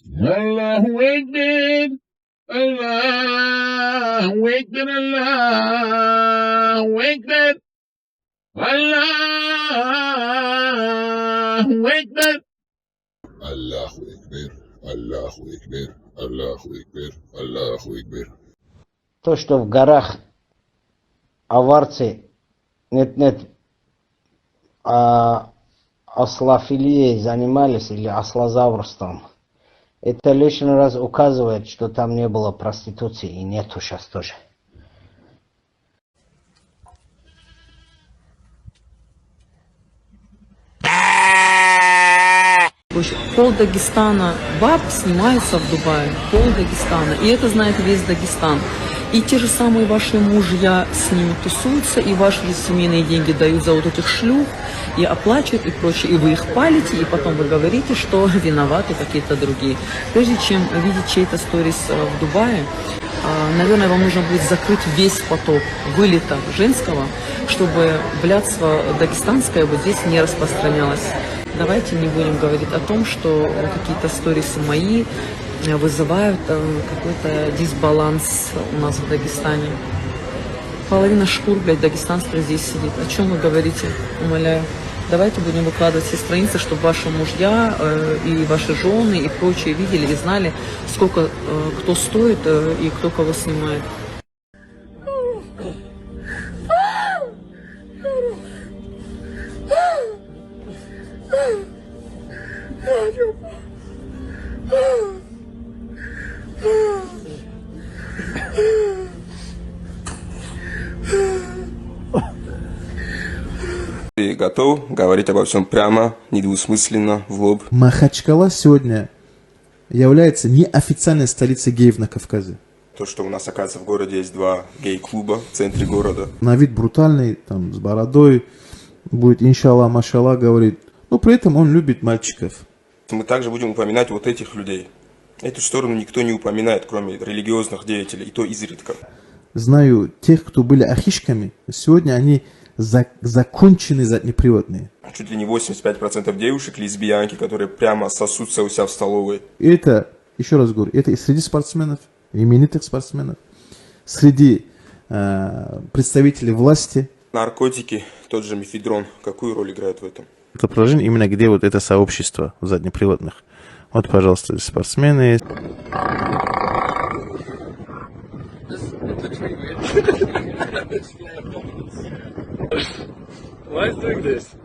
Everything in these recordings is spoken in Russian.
الله أكبر. الله أكبر. الله أكبر. الله أكبر. الله أكبر. الله أكبر. الله أكبر. الله أكبر. То, что в горах аварцы, нет, ослофилией занимались или ослозаврством, это лишний раз указывает, что там не было проституции и нету сейчас тоже. Пол Дагестана баб снимается в Дубае, пол Дагестана, и это знает весь Дагестан. И те же самые ваши мужья с ними тусуются, и ваши же семейные деньги дают за вот этих шлюх, и оплачивают, и прочее, и вы их палите, и потом вы говорите, что виноваты какие-то другие. Прежде чем видеть чей-то сторис в Дубае, наверное, вам нужно будет закрыть весь поток вылета женского, чтобы блядство дагестанское вот здесь не распространялось. Давайте не будем говорить о том, что какие-то сторисы мои вызывают какой-то дисбаланс у нас в Дагестане. Половина шкур, блядь, дагестанских здесь сидит. О чем вы говорите? Умоляю. Давайте будем выкладывать все страницы, чтобы ваши мужья и ваши жены и прочие видели и знали, сколько кто стоит и кто кого снимает. Ты готов говорить обо всем прямо, недвусмысленно, в лоб? Махачкала сегодня является неофициальной столицей геев на Кавказе. То, что у нас, оказывается, в городе есть 2 гей-клуба в центре города. На вид брутальный, там, с бородой, будет иншаллах, машаллах говорит. Но при этом он любит мальчиков. Мы также будем упоминать вот этих людей. Эту сторону никто не упоминает, кроме религиозных деятелей, и то изредка. Знаю тех, кто были ахишками, сегодня они законченные заднеприводные. Чуть ли не 85% девушек лесбиянки, которые прямо сосутся у себя в столовой. И это, еще раз говорю, это и среди спортсменов, именитых спортсменов, среди представителей власти. Наркотики, тот же мефедрон, какую роль играет в этом? Это положение именно где вот это сообщество заднеприводных. Вот, пожалуйста, спортсмены. Why is doing this?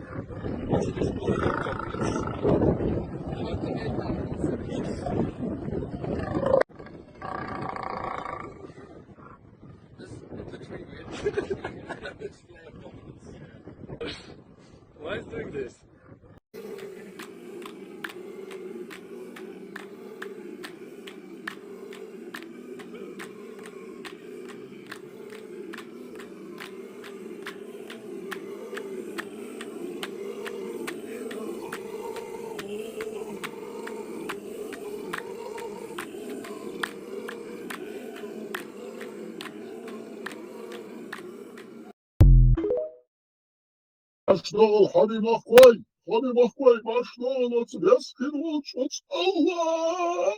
Why is doing this? أشتغل حبيب أخوي حبيب أخوي ما أشتغل وتبسكن وتشوت الله.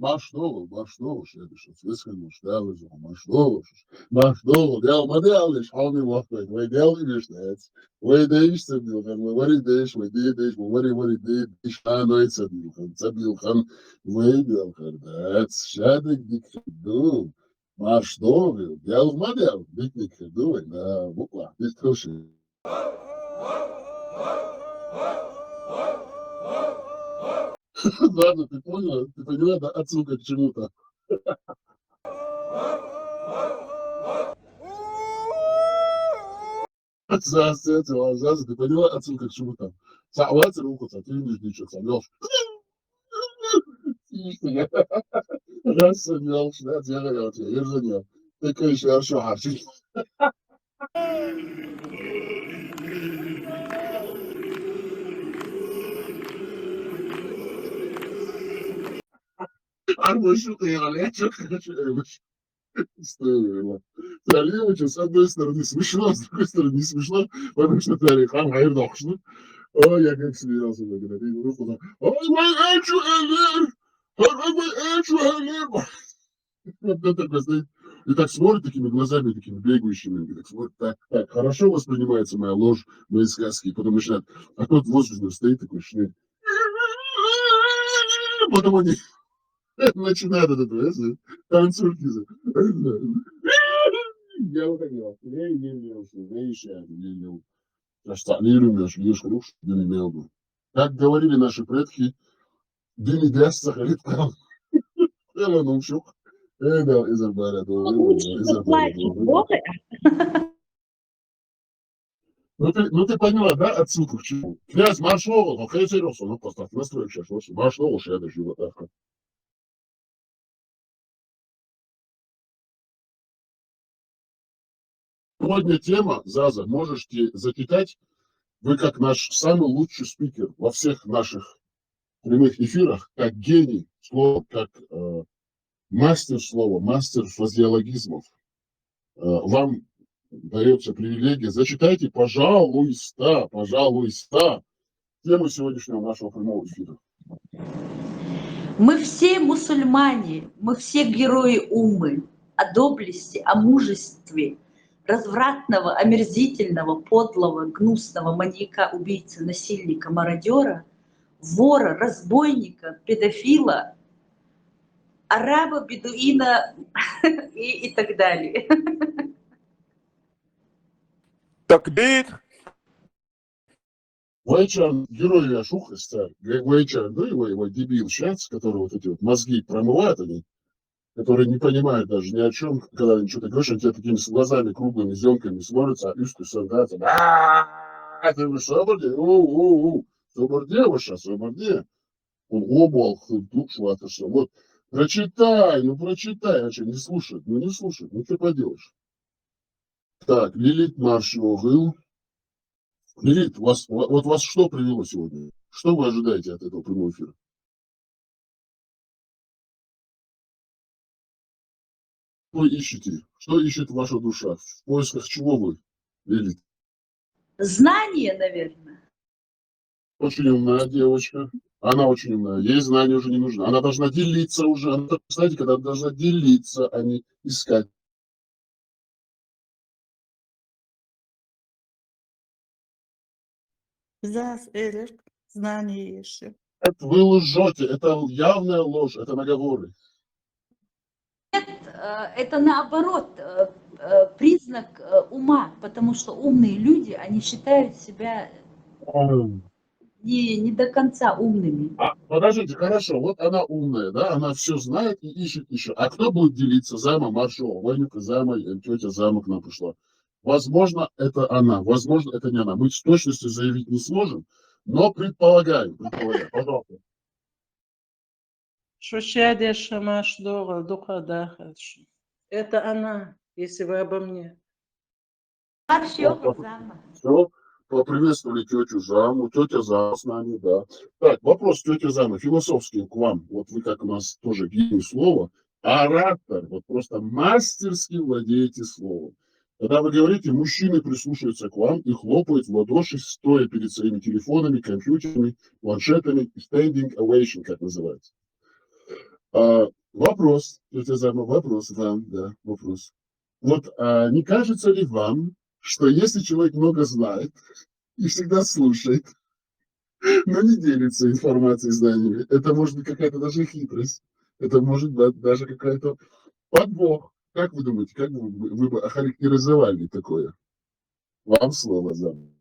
ما شابش تسكن مش داوز ما شدوش يا ما داوش حامي وقتك ويداوي نشتات ويدايش تبيوخن ووريدايش ويدايش ووريدايش أنا يتسبيوخن تبيوخن ويداوخن that's شادك ديك خدو ما شدوش داو ما داو ديك خدو لا بقى ديك خوشي. Ладно, ты понял? Ты поняла, да, отсылка к чему-то? Здравствуйте, ты поняла отсылка к чему-то? Сауатер ухо, ты не ничего, сомнешь. Раз сомнешь, да, делаю, я же не. Ты, конечно, хорошо, Арбушюка и Олечек, история. Залевича, с одной стороны смешно, с другой стороны не смешно, потому что Тарихам Хайрдохшну. Ой, я как смеялся, когда видел руку, ой, мой Эчу Элер! Ой, мой Эчу Элер! Вот он такой стоит и так смотрит такими глазами, такими бегающими, и так смотрит, так, хорошо воспринимается моя ложь, мои сказки, и потом начинает, а тот воздушно стоит такой шнырь. Потом они начинают это, танцульки. Я вот так делал. Я не имел, я еще не имел. Как говорили наши предки, Дини Дясса Халиткам. Я научук. Да, Изабелла, ну ты поняла, да, отсылку к чему? Князь Маршова, но Хайсерёса, ну поставь настройки сейчас, Маршова, что я даже вот так. Сегодня тема, Заза, можете закидать. Вы как наш самый лучший спикер во всех наших прямых эфирах, как гений слова, как мастер слова, мастер фразеологизмов. Вам дается привилегия. Зачитайте, пожалуйста, тему сегодняшнего нашего прямого эфира. Мы все мусульмане, мы все герои Уммы, о доблести, о мужестве, развратного, омерзительного, подлого, гнусного маньяка, убийцы, насильника, мародера, вора, разбойника, педофила, араба, бедуина и так далее. Такбир! Вайчан, герой Ашухаста, Вайчан, да, его дебил сейчас, который вот эти вот мозги промывают они, которые не понимают даже ни о чем, когда они что-то говоришь, они тебя такими с глазами круглыми, зеленками смотрятся, а ишь ты сандаться. Ты вы соборде? Соборде вы сейчас, соборде. Он обал, душу отошел. Вот, прочитай, а что, не слушает, не слушает, ну что поделаешь. Так, Лилит Маршогыл. Лилит, вас что привело сегодня? Что вы ожидаете от этого прямого эфира? Что вы ищете? Что ищет ваша душа? В поисках чего вы, Лилит? Знание, наверное. Очень умная девочка. Она очень умная. Ей знания уже не нужны. Она должна делиться уже. Она, знаете, когда она должна делиться, а не искать. Зас, Эрик, знание еще. Это вы лжете. Это явная ложь. Это наговоры. Нет, это наоборот признак ума, потому что умные люди, они считают себя не до конца умными. Подождите, хорошо, вот она умная, да, она все знает и ищет еще. А кто будет делиться? Зама Маршова, Ванюка, Зама, тетя Зама к нам пришла. Возможно, это она, возможно, это не она. Мы с точностью заявить не сможем, но предполагаем. Пожалуйста. Это она, если вы обо мне. Маршова, Зама. Все, поприветствовали тетю Заму, тетя Зама с нами, да. Так, вопрос, тетя Зама, философский к вам. Вот вы как у нас тоже гений слова, оратор, вот просто мастерски владеете словом. Когда вы говорите, мужчины прислушиваются к вам и хлопают в ладоши, стоя перед своими телефонами, компьютерами, планшетами, standing ovation, как называется. Вопрос, тетя Зама, вопрос вам, да, вопрос. Вот не кажется ли вам, что если человек много знает и всегда слушает, но не делится информацией, знаниями, это может быть какая-то даже хитрость, это может быть даже какая-то подвох. Как вы думаете, как вы бы охарактеризовали такое? Вам слово, Зам.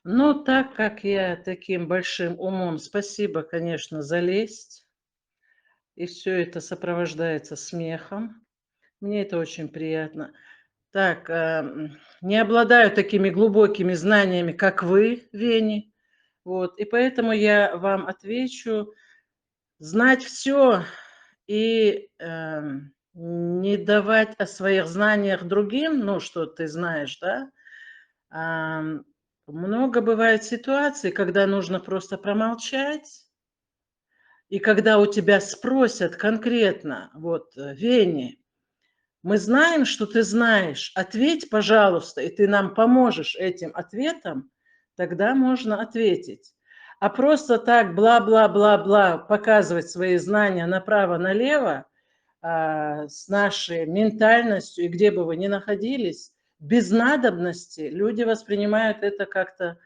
Ну, так как я таким большим умом, спасибо, конечно, за лесть. И все это сопровождается смехом. Мне это очень приятно. Так, не обладаю такими глубокими знаниями, как вы, Вени. Вот, и поэтому я вам отвечу: знать все и не давать о своих знаниях другим, ну, что ты знаешь, да. Много бывает ситуаций, когда нужно просто промолчать, и когда у тебя спросят конкретно, вот, Вени, мы знаем, что ты знаешь, ответь, пожалуйста, и ты нам поможешь этим ответом, тогда можно ответить. А просто так бла-бла-бла-бла показывать свои знания направо-налево с нашей ментальностью, и где бы вы ни находились, без надобности, люди воспринимают это как-то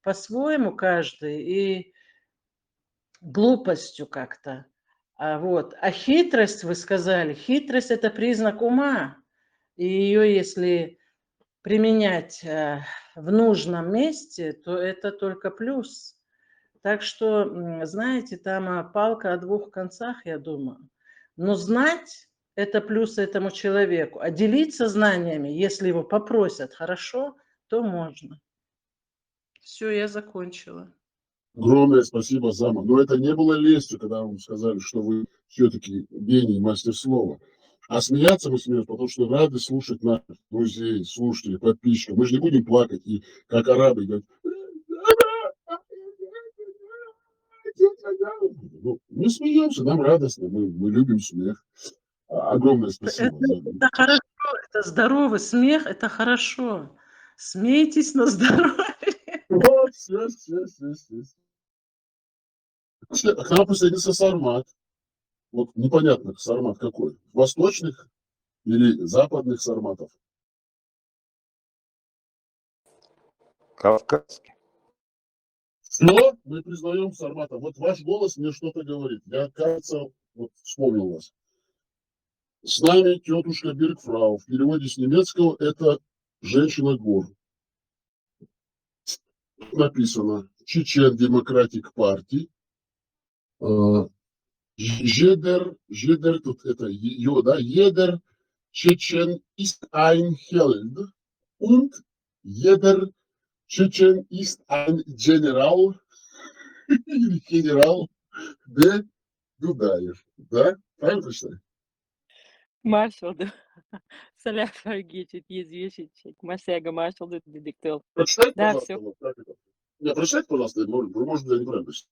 по-своему каждый и глупостью как-то. А хитрость, вы сказали, хитрость – это признак ума. И ее, если применять в нужном месте, то это только плюс. Так что, знаете, там палка о двух концах, я думаю. Но знать – это плюс этому человеку. А делиться знаниями, если его попросят хорошо, то можно. Все, я закончила. Огромное спасибо, Зама. Но это не было лестью, когда вам сказали, что вы все-таки гений, мастер слова. А смеяться мы смеемся, потому что рады слушать наших друзей, слушателей, подписчиков. Мы же не будем плакать и как арабы говорят. Ну, мы смеемся, нам радостно, мы любим смех. Огромное спасибо. Это хорошо, это здоровый смех, это хорошо. Смейтесь на здоровье. Вот, все. К нам присоединился Сармат. Вот непонятно, Сармат какой. Восточных или западных сарматов? Кавказский. Все, мы признаем Сармата. Вот ваш голос мне что-то говорит. Я, кажется, вот вспомнил вас. С нами тетушка Биркфрау. В переводе с немецкого это женщина-гор. Написано Чечен Демократик Парти. Jeder, тут это ее, да, jeder Chechen ist ein Held und jeder Chechen ist ein General или генерал де Дудаев. Да? Правильно прочитали? Marshall, Саляфа geçit, извещичек, Масяга Маршал, детектор. Прочитайте, Да, пожалуйста, все. вот как это. Не, прочитайте, пожалуйста, может быть, я неправильно прочитал.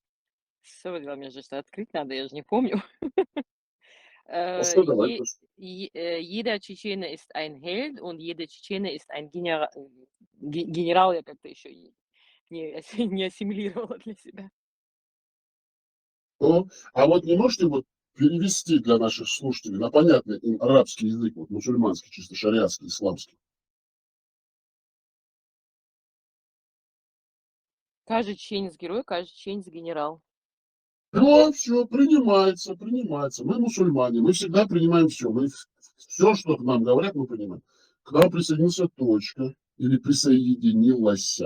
Все, мне же что открыть надо, я же не помню. А что, давай, Jeder Tschetschene ist ein Held und jeder Tschetschene ist ein Генерал, я как-то еще не ассимилировала для себя. А вот не можете вот перевести для наших слушателей на понятный им арабский язык, вот мусульманский, чисто шариатский, исламский? Каждый чеченец герой, каждый чеченец генерал. Вот, все, принимается. Мы мусульмане, мы всегда принимаем все. Все, что нам говорят, мы принимаем. К нам присоединился точка, или присоединилась,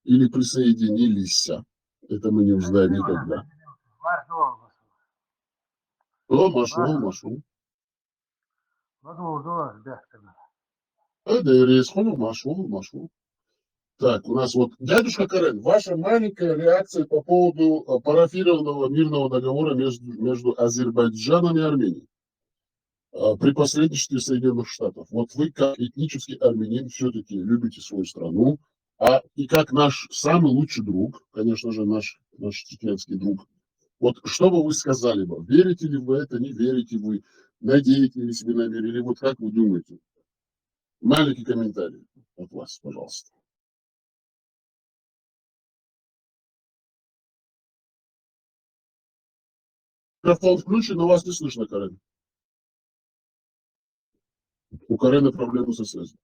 или присоединились. Это мы не узнаем никогда. Машу. Машу. Так, у нас вот, дядюшка Карен, ваша маленькая реакция по поводу парафированного мирного договора между Азербайджаном и Арменией при посредничестве Соединенных Штатов. Вот вы, как этнический армянин, все-таки любите свою страну, и как наш самый лучший друг, конечно же, наш чеченский друг, вот что бы вы сказали бы? Верите ли вы это, не верите вы, надеетесь ли себе на мир, или вот как вы думаете? Маленький комментарий от вас, пожалуйста. Микрофон включен, но вас не слышно, Карен. У Карена проблемы со связью.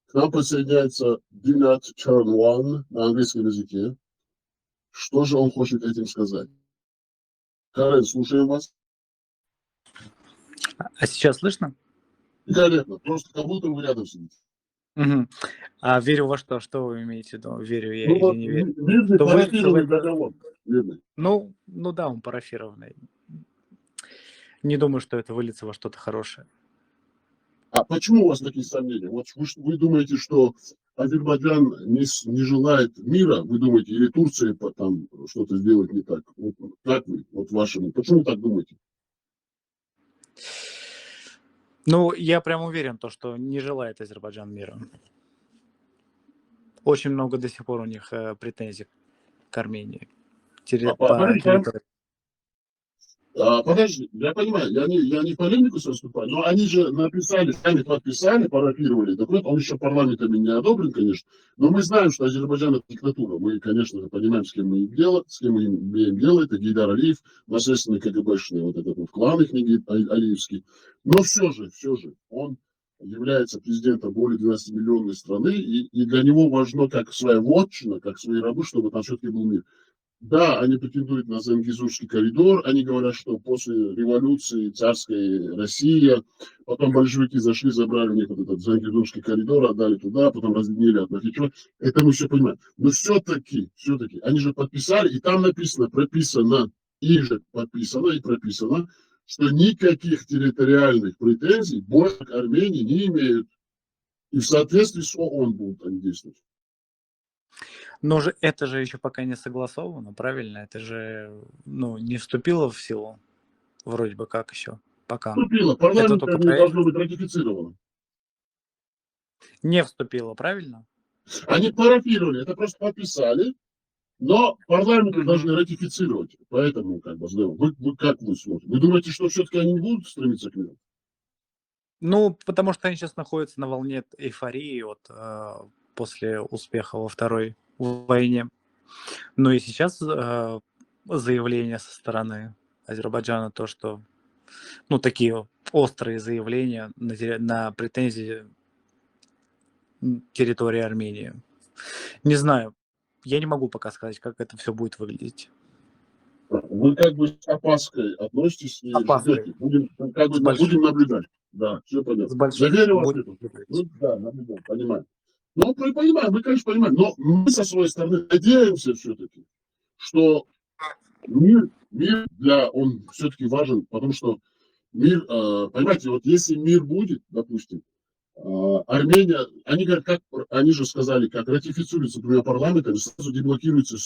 К нам присоединяется Dinat Turn One на английском языке. Что же он хочет этим сказать? Карен, слушаем вас. А сейчас слышно? Великолепно. Просто как будто вы рядом сидите. Угу. А верю во что? Что вы имеете в виду? Верю я или не верю? Мирный парафированный договор. Ну да, он парафированный. Не думаю, что это выльется во что-то хорошее. А почему у вас такие сомнения? Вот вы думаете, что Азербайджан не желает мира? Вы думаете, или Турция там что-то сделает не так? Вот как вы, вот вашему, почему так думаете? Ну, я прям уверен, то, что не желает Азербайджан мира. Очень много до сих пор у них претензий к Армении. По территории. Подожди, я понимаю, я не в полемику выступаю, но они же написали, сами подписали, парафировали документ, он еще парламентами не одобрен, конечно, но мы знаем, что Азербайджан это диктатура, мы, конечно, понимаем, с кем мы имеем дело, это Гейдар Алиев, наследственный КГБшный, вот этот вот клан их алиевский, но все же, он является президентом более 12-миллионной страны, и для него важно, как своя вотчина, как свои рабы, чтобы там все-таки был мир. Да, они претендуют на Зангезурский коридор. Они говорят, что после революции царской России, потом большевики зашли, забрали у них вот этот Зангезурский коридор, отдали туда, потом разъединили от Нахичевани. Это мы все понимаем. Но все-таки, они же подписали, и там написано, прописано, что никаких территориальных претензий больше к Армении не имеют. И в соответствии с ООН будут они действовать. Но же это же еще пока не согласовано, правильно? Это же не вступило в силу, вроде бы как еще, пока. Вступило, парламент не должно быть ратифицировано. Не вступило, правильно? Они парафировали, это просто подписали, но парламенты должны ратифицировать. Поэтому, как бы, вы как вы смотрите? Вы думаете, что все-таки они не будут стремиться к миру? Ну, потому что они сейчас находятся на волне эйфории после успеха во Второй войне. Но и сейчас заявления со стороны Азербайджана, то, что такие острые заявления на претензии территории Армении. Не знаю, я не могу пока сказать, как это все будет выглядеть. Вы как бы с опаской относитесь и ждете. Будем наблюдать. Да, все понятно. Заверю вас это. Да, наблюдаем, понимаем. Ну, понимаем, мы, конечно, понимаем, но мы со своей стороны надеемся все-таки, что мир он все-таки важен, потому что мир, понимаете, вот если мир будет, допустим, Армения, они говорят, они же сказали, как ратифицируется двумя парламентами, сразу деблокируются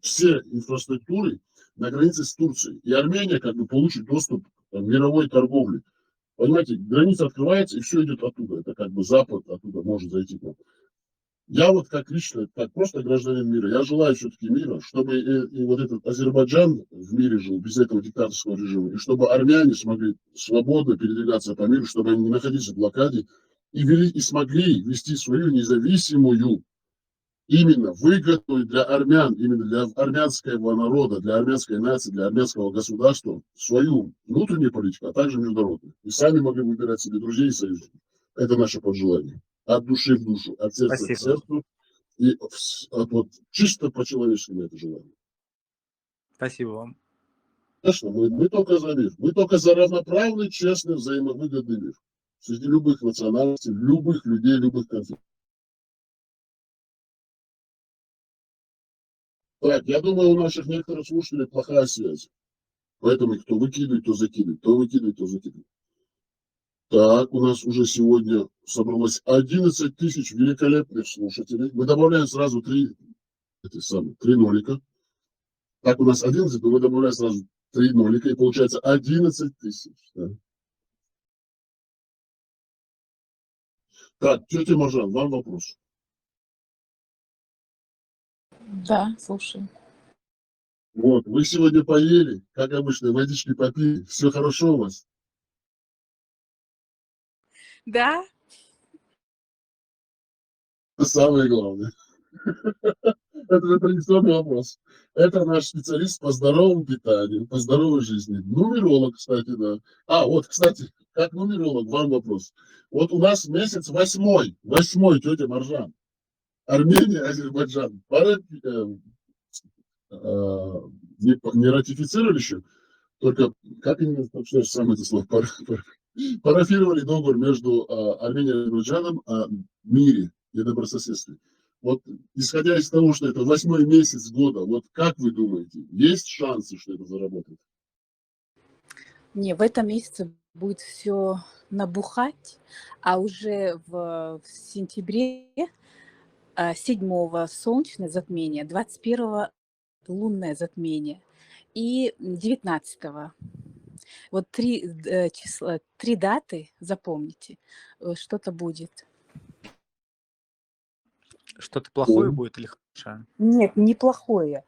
все инфраструктуры на границе с Турцией, и Армения как бы получит доступ к мировой торговле. Понимаете, граница открывается, и все идет оттуда. Это как бы Запад оттуда может зайти. Я вот как лично, как просто гражданин мира, я желаю все-таки мира, чтобы и вот этот Азербайджан в мире жил без этого диктаторского режима, и чтобы армяне смогли свободно передвигаться по миру, чтобы они не находились в блокаде, и смогли вести свою независимую, именно выгодную для армян, именно для армянского народа, для армянской нации, для армянского государства свою внутреннюю политику, а также международную. И сами могли выбирать себе друзей и союзников. Это наше пожелание. От души в душу, от сердца к сердцу. И чисто по-человечески мы это желаем. Спасибо вам. Конечно, мы только за мир. Мы только за равноправный, честный, взаимовыгодный мир. Среди любых национальностей, любых людей, любых конфликтов. Так, я думаю, у наших некоторых слушателей плохая связь. Поэтому кто выкидывает, то закидывает. Кто выкидывает, то закидывает. Так, у нас уже сегодня собралось 11 тысяч великолепных слушателей. Мы добавляем сразу 3 нолика. Так, у нас 11, но мы добавляем сразу 3 нолика, и получается 11 тысяч. Да. Так, тетя Маржан, вам вопрос. Да, слушаю. Вот, вы сегодня поели, как обычно, водички попили. Все хорошо у вас? Да. Это самое главное. Это же традиционный вопрос. Это наш специалист по здоровому питанию, по здоровой жизни. Нумеролог, кстати, да. Вот, кстати, как нумеролог, вам вопрос. Вот у нас месяц 8, тетя Маржан. Армения, Азербайджан. Не ратифицировали еще, только, как именно, что самое это слово, парафировали договор между Арменией и Азербайджаном о мире и добрососедстве. Вот, исходя из того, что это 8-й месяц года, вот как вы думаете, есть шансы, что это заработает? Не, в этом месяце будет все набухать, а уже в сентябре 7-го солнечное затмение, 21-го лунное затмение и 19-го. Вот 3 числа, 3 даты, запомните, что-то будет. Что-то плохое будет или хорошее? Нет, неплохое.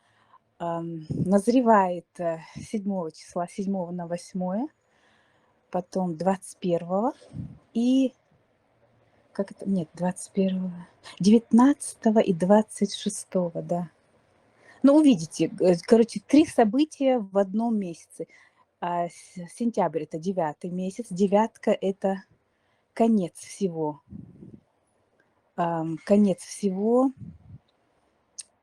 Назревает 7 числа, 7 на 8, потом 21 и как это? Нет, 21, 19 и 26, да. Ну, увидите, короче, 3 события в одном месяце. Сентябрь это 9 месяц, 9 это конец всего. Конец всего.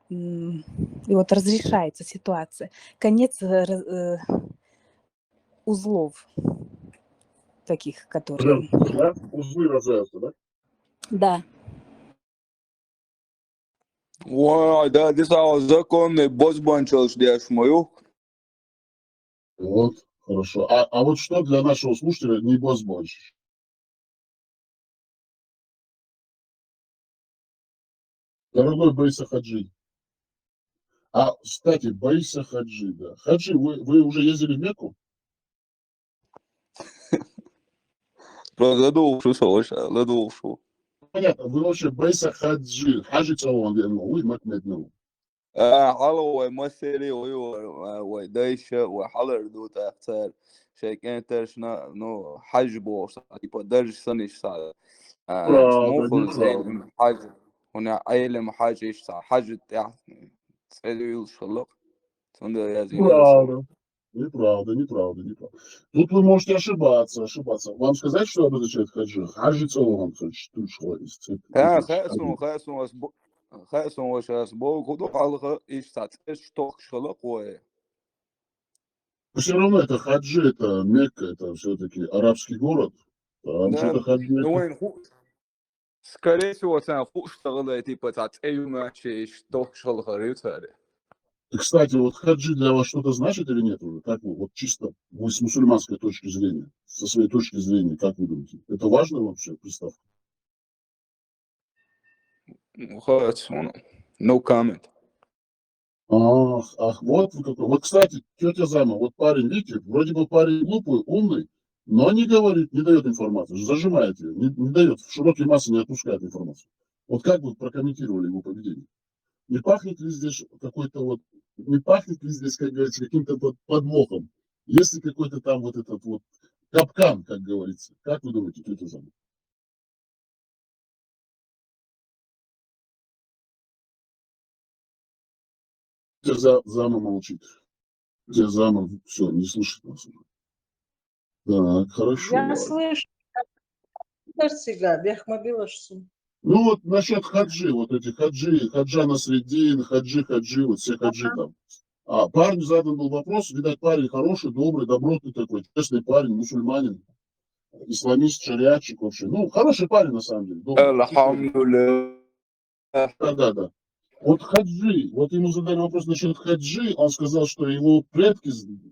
И вот разрешается ситуация. Конец узлов таких, которые... Да? Узлы разрываются, да? Да. Vay da десал законный бозбанчилш дешмою. Вот, хорошо. А вот что для нашего слушателя не бозбанчиш? Дорогой Байса Хаджи. Кстати, Байса Хаджи, да. Хаджи, вы уже ездили в Мекку? Задушил. Понятно, вы вообще Байса Хаджи. Хаджи целован, вы макметнул. حلو مسيري وديش وحلر دو تختار شيكين ترش نو حج بورس تيبا درج سنش صار Правда, سموخن زين неправда. حج هنا عيلم حج إيش صار حج يعني تسألوا شلق تندر يا زين Неправда. Неправда. Тут вы можете ошибаться. Вам сказать, что обозначает хаджи? Хаджи целован, خاصون وش أسبوع كده على إيش تاتش توك شلق وين Все равно это хаджи, это Мекка, это все-таки арабский город. Там что-то хаджи. ну وين هو скорее всего сам фуш тогда типа тат эймачи إيش توك شلق ريتاري Кстати, вот хаджи для вас что-то значит или нет уже? Как вы, вот чисто вы с мусульманской точки зрения, со своей точки зрения, как вы думаете? Это важно вообще, приставка? خلاص no comment Ах, вот вы какой. Вот, кстати, тетя Зама, вот парень, видите, вроде бы парень глупый, умный, но не говорит, не дает информацию, зажимает ее, не дает, в широкие массы не отпускает информацию. Вот как вы прокомментировали его поведение? Не пахнет ли здесь какой-то вот, не пахнет ли здесь, как говорится, каким-то вот подвохом? Есть ли какой-то там вот этот вот капкан, как говорится? Как вы думаете, тетя Зама? Тетя Зама молчит. Тетя Зама, все, не слушает нас уже. Так, хорошо. Я слышу. Сега, бяхмабилашсу. Ну вот насчет хаджи, вот эти хаджи, хаджа Насреддин, хаджи, вот все хаджи там. А парню задан был вопрос, видать, парень хороший, добрый, добротный такой, честный парень, мусульманин, исламист, шариатчик вообще. Ну, хороший парень на самом деле. Добрый. Да. Вот хаджи, вот ему задали вопрос насчет хаджи, он сказал, что его предки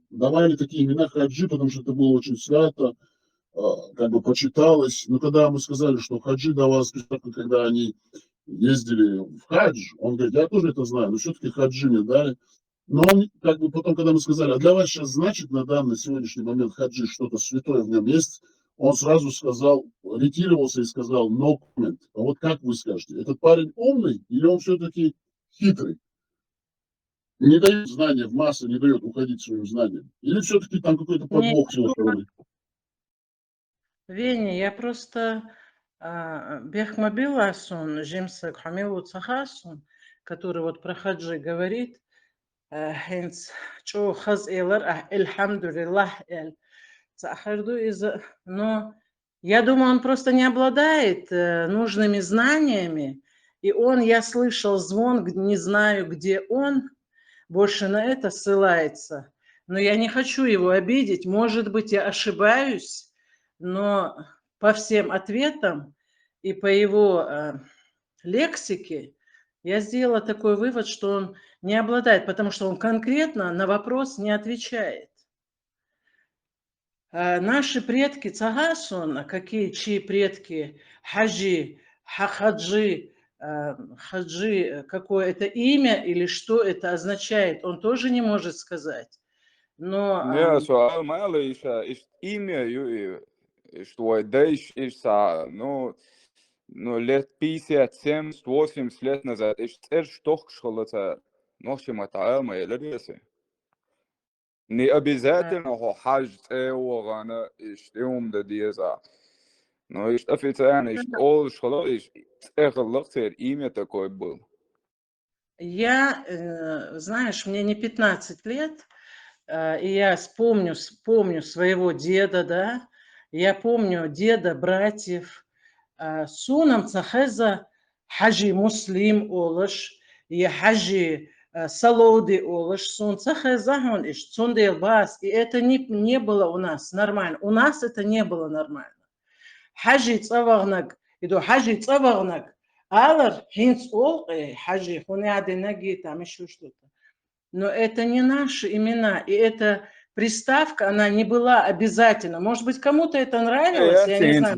давали такие имена хаджи, потому что это было очень свято, как бы почиталось. Но когда мы сказали, что хаджи давалось, когда они ездили в хадж, он говорит, я тоже это знаю, но все-таки хаджи мне дали. Но он, как бы потом, когда мы сказали, а для вас сейчас значит на данный сегодняшний момент хаджи что-то святое в нем есть, он сразу сказал, ретировался и сказал no comment. А вот как вы скажете, этот парень умный или он все-таки хитрый? Не дает знания в массы, не дает уходить своим знаниям? Или все-таки там какой-то подвох с его стороны? Веня, я просто Бехмабиласун, Жимсак Хамилу Цахасун, который вот про хаджи говорит, хенц чо хаз элар эльхамдулиллах эль цахарду из, но я думаю, он просто не обладает нужными знаниями, и я слышал звон, не знаю, где он, больше на это ссылается, но я не хочу его обидеть, может быть, я ошибаюсь, но по всем ответам и по его лексике я сделала такой вывод, что он не обладает, потому что он конкретно на вопрос не отвечает. Наши предки Цагасун, чьи предки хаджи, хаджи, какое это имя или что это означает, он тоже не может сказать. Но Ja, سؤال معلش إيميا что дальше ну лет 50-70 лет назад что школота ношима таама елересе не обязательно هو حاجة وغانا يوم ده ديزا но официально all школа غلطت имя такое было. я, знаешь, мне не 15 лет, и я помню своего деда, да, я помню деда, братьев, сунам цахеза хаджи муслим олыш, и хаджи салоуди олыш, сун цахеза он иш, цундел бас, и это не было у нас нормально, у нас это не было нормально. Хаджи цавагнак, иду хаджи цавагнак, алар хинц ол, хаджи хунядинаги, там еще что-то. Но это не наши имена, и эта приставка, она не была обязательна. Может быть, кому-то это нравилось, я не знаю.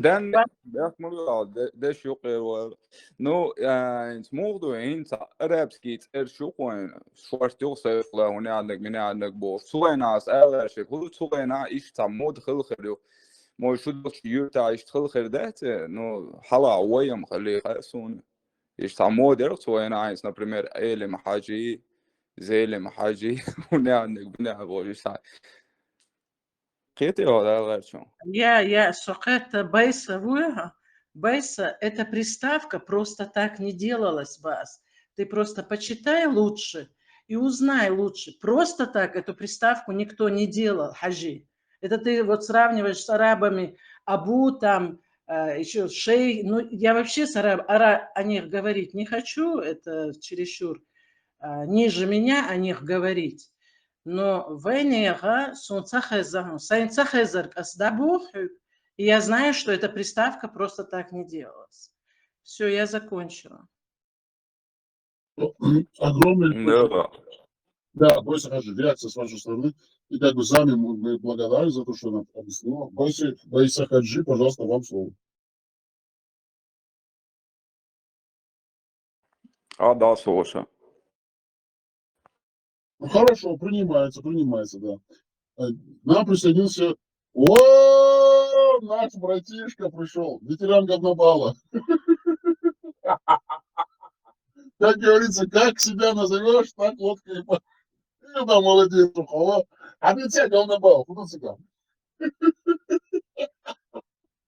ده شو غير نو انت موضوع انت ارابسكي شو كوين شوارتو سيفلا هنا عندك من عندك بو سوينا اسال شيء كل سوينا ايش تعمود خل خير مو شو يوتا ايش خل خير ده نو حلا ويا مخلي خاصون ايش تعمود يرق سوينا عايز например ايلي محاجي زي لي محاجي هنا عندك بنا بو قيتي هذا غير شو Я сокета байса вуя. Байса, эта приставка просто так не делалась, Бас. Ты просто почитай лучше и узнай лучше. Просто так эту приставку никто не делал, хаджи. Это ты вот сравниваешь с арабами, Абу там, еще шей. Ну, я вообще с о них говорить не хочу, это чересчур ниже меня о них говорить. Но войнега сунцахеза, сайнцахезер касдабух, и я знаю, что эта приставка просто так не делалась. Все, я закончила. Огромное да, Бойся Хаджи, реакция с вашей стороны. И как бы сами мы благодарны за то, что нам объяснила. Бойся Хаджи, пожалуйста, вам слово. да, слушай. Ну, хорошо, принимается, да. Нам присоединился... О, наш братишка пришел, ветеран говнобала. Как говорится, как себя назовешь, так лодка и по... Да, молодец, Тухова. А ты тебя говнобал, куда цыган?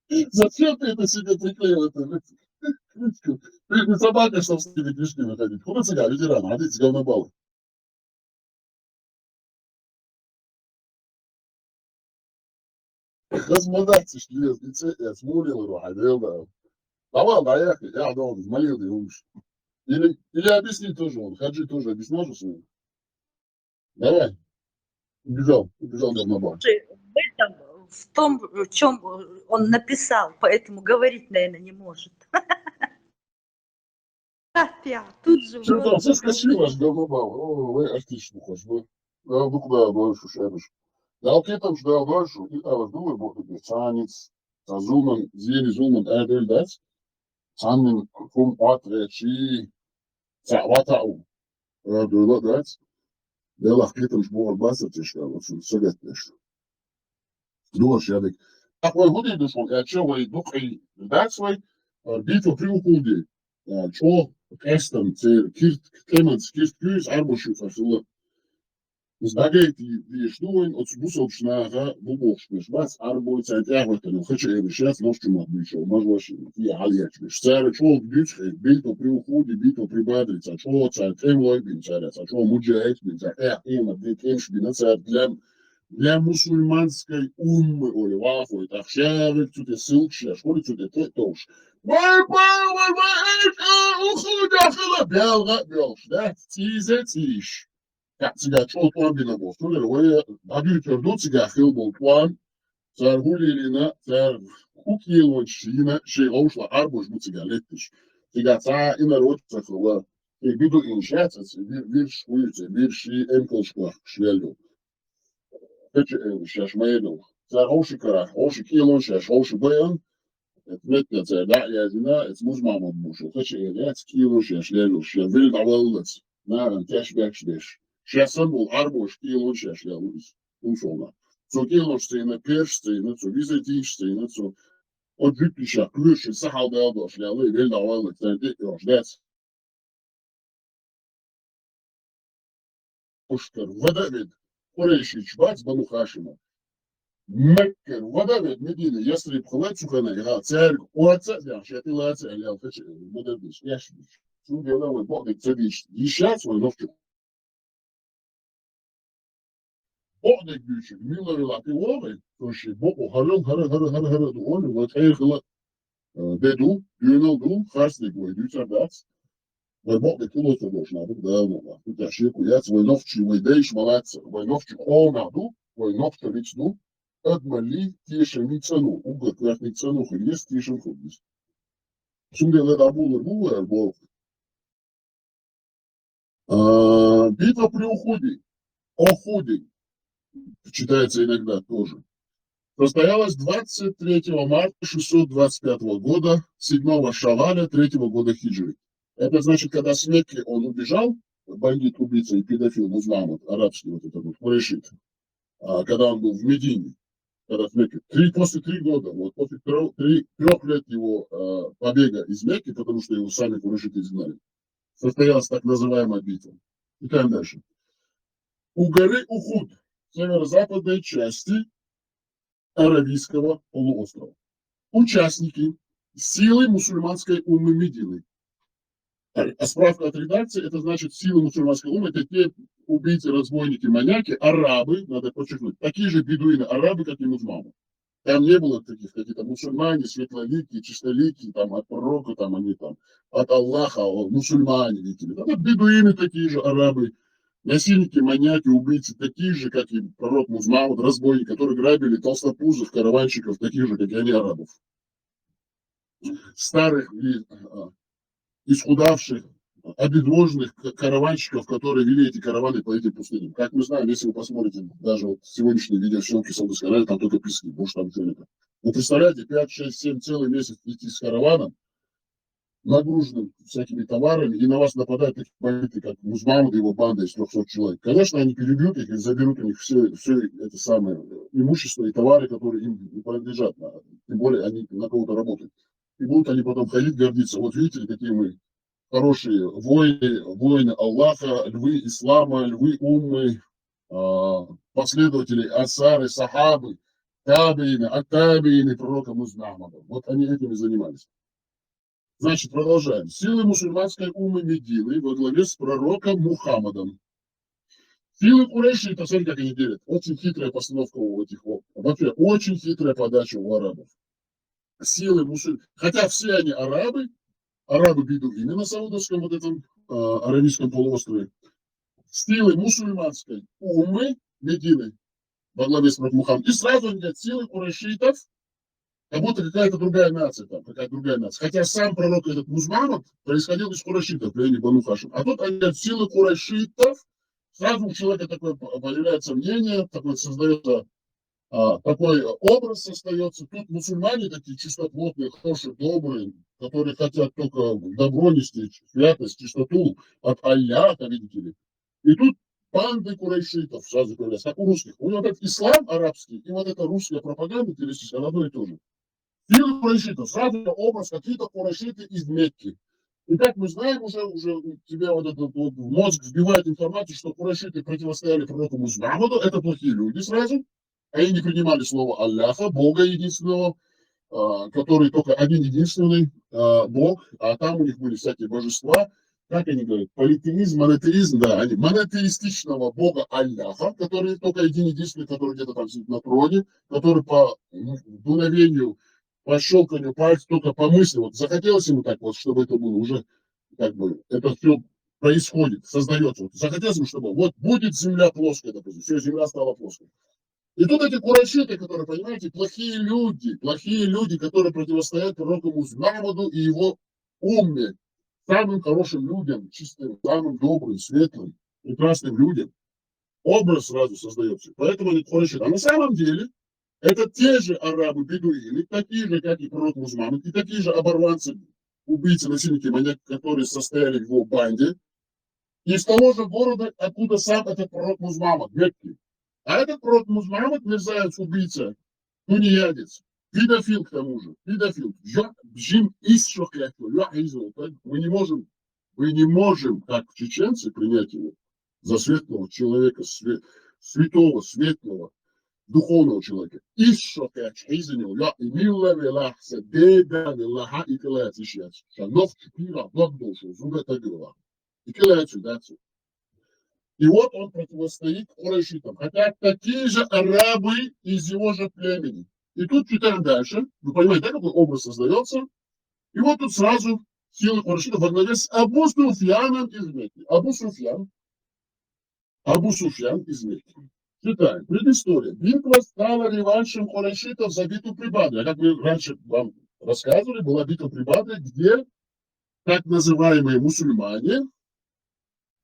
Зачем ты это себе приклеил? Ты не собака, что в стиле книжки выходить. Куда цыган, ветеран, а ты говнобал. Размодаться, что я смолил его, ходил, да. Давай, доехали, я дома, молил, и умер. Или объясни тоже, он, Хаджи тоже объяснял же своему. Давай. Убежал говнобал. В том, в чем он написал, поэтому говорить, наверное, не может. Тут же... Что там, соскочил аж говнобал. О, вы отлично хочешь, вы. Да, ну куда больше шаришь. Да, окей, там ждал дальше. И was doen we? Bijvoorbeeld Zanitz, Zazulman, Ziri Zulman, Erdel, dat. Zanin, Kum, Atrechi, Zawatau. Erdel, dat. Да, окей, там жбор басатишка, вот что советуешь. Думаешь, я так. Такой гуди дошел, я чего и духи, dat свой, битва при уходе. Чего, кастом, кирт, кеманс, кирт, кюз, арбушу, фасула. Излагает die Stuhln und Busopschnare, Bubuchschmisch, was Arbeit seit Jahren, хоча я сейчас ножку мабишу, можешь и алиечмиш. Царь чего дючхе, бито при уходе, бито при бадрица, чего царь темлой бин царя, чего муджаид бин царя, декемш бин царь для мусульманской уммы, или вахой, так шарик, тут и сылча, школи тут и тетош. Уходя, да, тизе тиш. Ja, ציגה צ'ול פואן בינבוס, תולה רואה, אביל תרדו ציגה חילבול פואן, צער הולילינה, צער חוקילון שינה, שאושלה ארבוש בציגה לטיש. ציגה צעה אינה רואה צחלה, בידו אינשאצה, ויר שווירצה, ויר שי אמקלשקלח, שללו. ששמיידו, צער אושי קרח, אושי קילון, אושי ביין, את מתנה צער דעייזינה, את מוזמן מושו, חצ'ה קילון, שללו, שוויל דעוולץ, נערן תשבק שדש. Сейчас он был арбуш, и лучше шлял. ушел на. Цукиловщина, першщина, визитищина, отжитища, ключи, сахалдалдош, лялы, вельдавалы, кстати, рождается. Пушкар, Водовид, Курейшич, Бац, Бану Хашима. Меккер, Водовид, Медина, Ястреб, Хлад, Сухана, Царь, Уаца, Шатил, Аца, Лял, Фачи, Водовид, Яшвич. Судья, Бог, Цадич, еще свой новчик. Бог, Гючик, Миловила, Пиловы, Тоши, Богу, Харел, Харел, Олю, вот Эйхла, Деду, Юналду, Харсник, Дюцардац. Бог, Кулота должна быть, да, ну, тут ошибку, я свой новчик, Вайдейш, Малаца, Войновчик, Олнаду, Войновчик, Ричну, Адмали, Тишин, Цену, Угол, Красный Цену, есть Тишин, Худис. Сумде леда булы, Бог. Битва при Уходе, Охуде, читается иногда тоже, состоялась 23 марта 625 года, 7 Шаваля 3 года хиджры. Это значит, когда с Мекки он убежал, бандит, убийца и педофил, музлам, вот, арабский вот этот вот, Курешит, когда он был в Медине, когда в Мекке, после 3 года, вот, после 3 лет его побега из Мекки, потому что его сами Курешиты изгнали, состоялась так называемая битва. Читаем дальше. У горы Ухуд, северо-западной части Аравийского полуострова. Участники силы мусульманской уммы Медины. А справка от редакции, это значит силы мусульманской уммы, это те убийцы, разбойники, маньяки, арабы, надо подчеркнуть, такие же бедуины, арабы, как и мусульмане. Там не было таких какие-то мусульмане, светлоликие, чистоликие, там от пророка, там они там, от Аллаха, мусульмане, видите. Это бедуины такие же, арабы, насильники, маньяки, убийцы, такие же, как и пророк Мухаммад, разбойники, которые грабили толстопузов, караванщиков, таких же, как и они, арабов. Старых и исхудавших, обезвоженных караванщиков, которые вели эти караваны по этим пустыням. Как мы знаем, если вы посмотрите даже вот сегодняшние видеосъемки Саудовской Аравии, там только пески, может там что-нибудь. Вы представляете, 5, 6, 7 целый месяц идти с караваном, нагруженным всякими товарами, и на вас нападают такие бандиты, как Мухаммад и его банда из 300 человек. Конечно, они перебьют их и заберут у них все это самое имущество и товары, которые им не принадлежат. Тем более они на кого-то работают. И будут они потом ходить, гордиться. Вот видите, какие мы хорошие воины Аллаха, львы ислама, львы уммы, последователи асары, сахабы, табиины, ат-табиины пророка Мухаммада. Вот они этим и занимались. Значит, продолжаем. Силы мусульманской уммы Медины во главе с пророком Мухаммадом. Силы Курейши, это смотрите, как они делят. Очень хитрая постановка у этих. Вообще, очень хитрая подача у арабов. Силы мусульман. Хотя все они арабы бедуины на Саудовском вот этом Аравийском полуострове. Силы мусульманской уммы Медины во главе с пророком Мухаммадом. И сразу они говорят, силы курайшитов, как будто какая-то другая нация там, какая-то другая нация. Хотя сам пророк этот Мухаммад происходил из курайшитов, племени Бану Хашим. А тут они говорят, силы курайшитов, сразу у человека такое появляется мнение, такое создается, такой образ остается. Тут мусульмане такие чистоплотные, хорошие, добрые, которые хотят только добро нести, святость, чистоту от Аллаха, видите ли. И тут банды курайшитов сразу появляются, как у русских. У него этот ислам арабский и вот эта русская пропаганда террористическая, одно и то же. Силы курайшитов, сразу образ какие-то курайшиты из Мекки. И как мы знаем, уже тебя вот этот вот мозг вбивает информацию, что курайшиты противостояли пророку Мухаммаду, это плохие люди сразу. Они не принимали слово Аллаха, Бога единственного, который только один единственный Бог, а там у них были всякие божества. Как они говорят, политеизм, монотеизм, да, они монотеистичного Бога Аллаха, который только один единственный, который где-то там сидит на троне, который по дуновению, по щелканью пальцев, только по мысли, вот захотелось ему так вот, чтобы это было уже, как бы, это все происходит, создается. Вот, захотелось ему, чтобы вот будет земля плоская, допустим, все, земля стала плоской. И тут эти курайшиты, которые, понимаете, плохие люди, которые противостоят пророку Мухаммаду и его умме, самым хорошим людям, чистым, самым добрым, светлым, прекрасным людям. Образ сразу создается. Поэтому они курайшиты. А на самом деле, это те же арабы-бедуины, такие же, как и пророк Мухаммад, и такие же оборванцы, убийцы, насильники, маньяки, которые состояли в его банде, из того же города, откуда сам этот пророк Мухаммад, Мекки. А этот пророк Мухаммад, мерзавец, убийца, тунеядец, педофил к тому же, педофил. Мы не можем, как чеченцы, принять его за светлого человека, святого, светлого, духовного человека. И вот он противостоит курайшитам, хотя такие же арабы из его же племени. И тут читаем дальше. Вы понимаете, да, какой образ создается? И вот тут сразу силы курайшитов во главе с Абу Суфьяном из Мекки. Абу Суфьян из Мекки. Читаем. Предыстория. Битва стала реваншем курайшитов за битву при Бадре. Как мы раньше вам рассказывали, была битва при Бадре, где так называемые мусульмане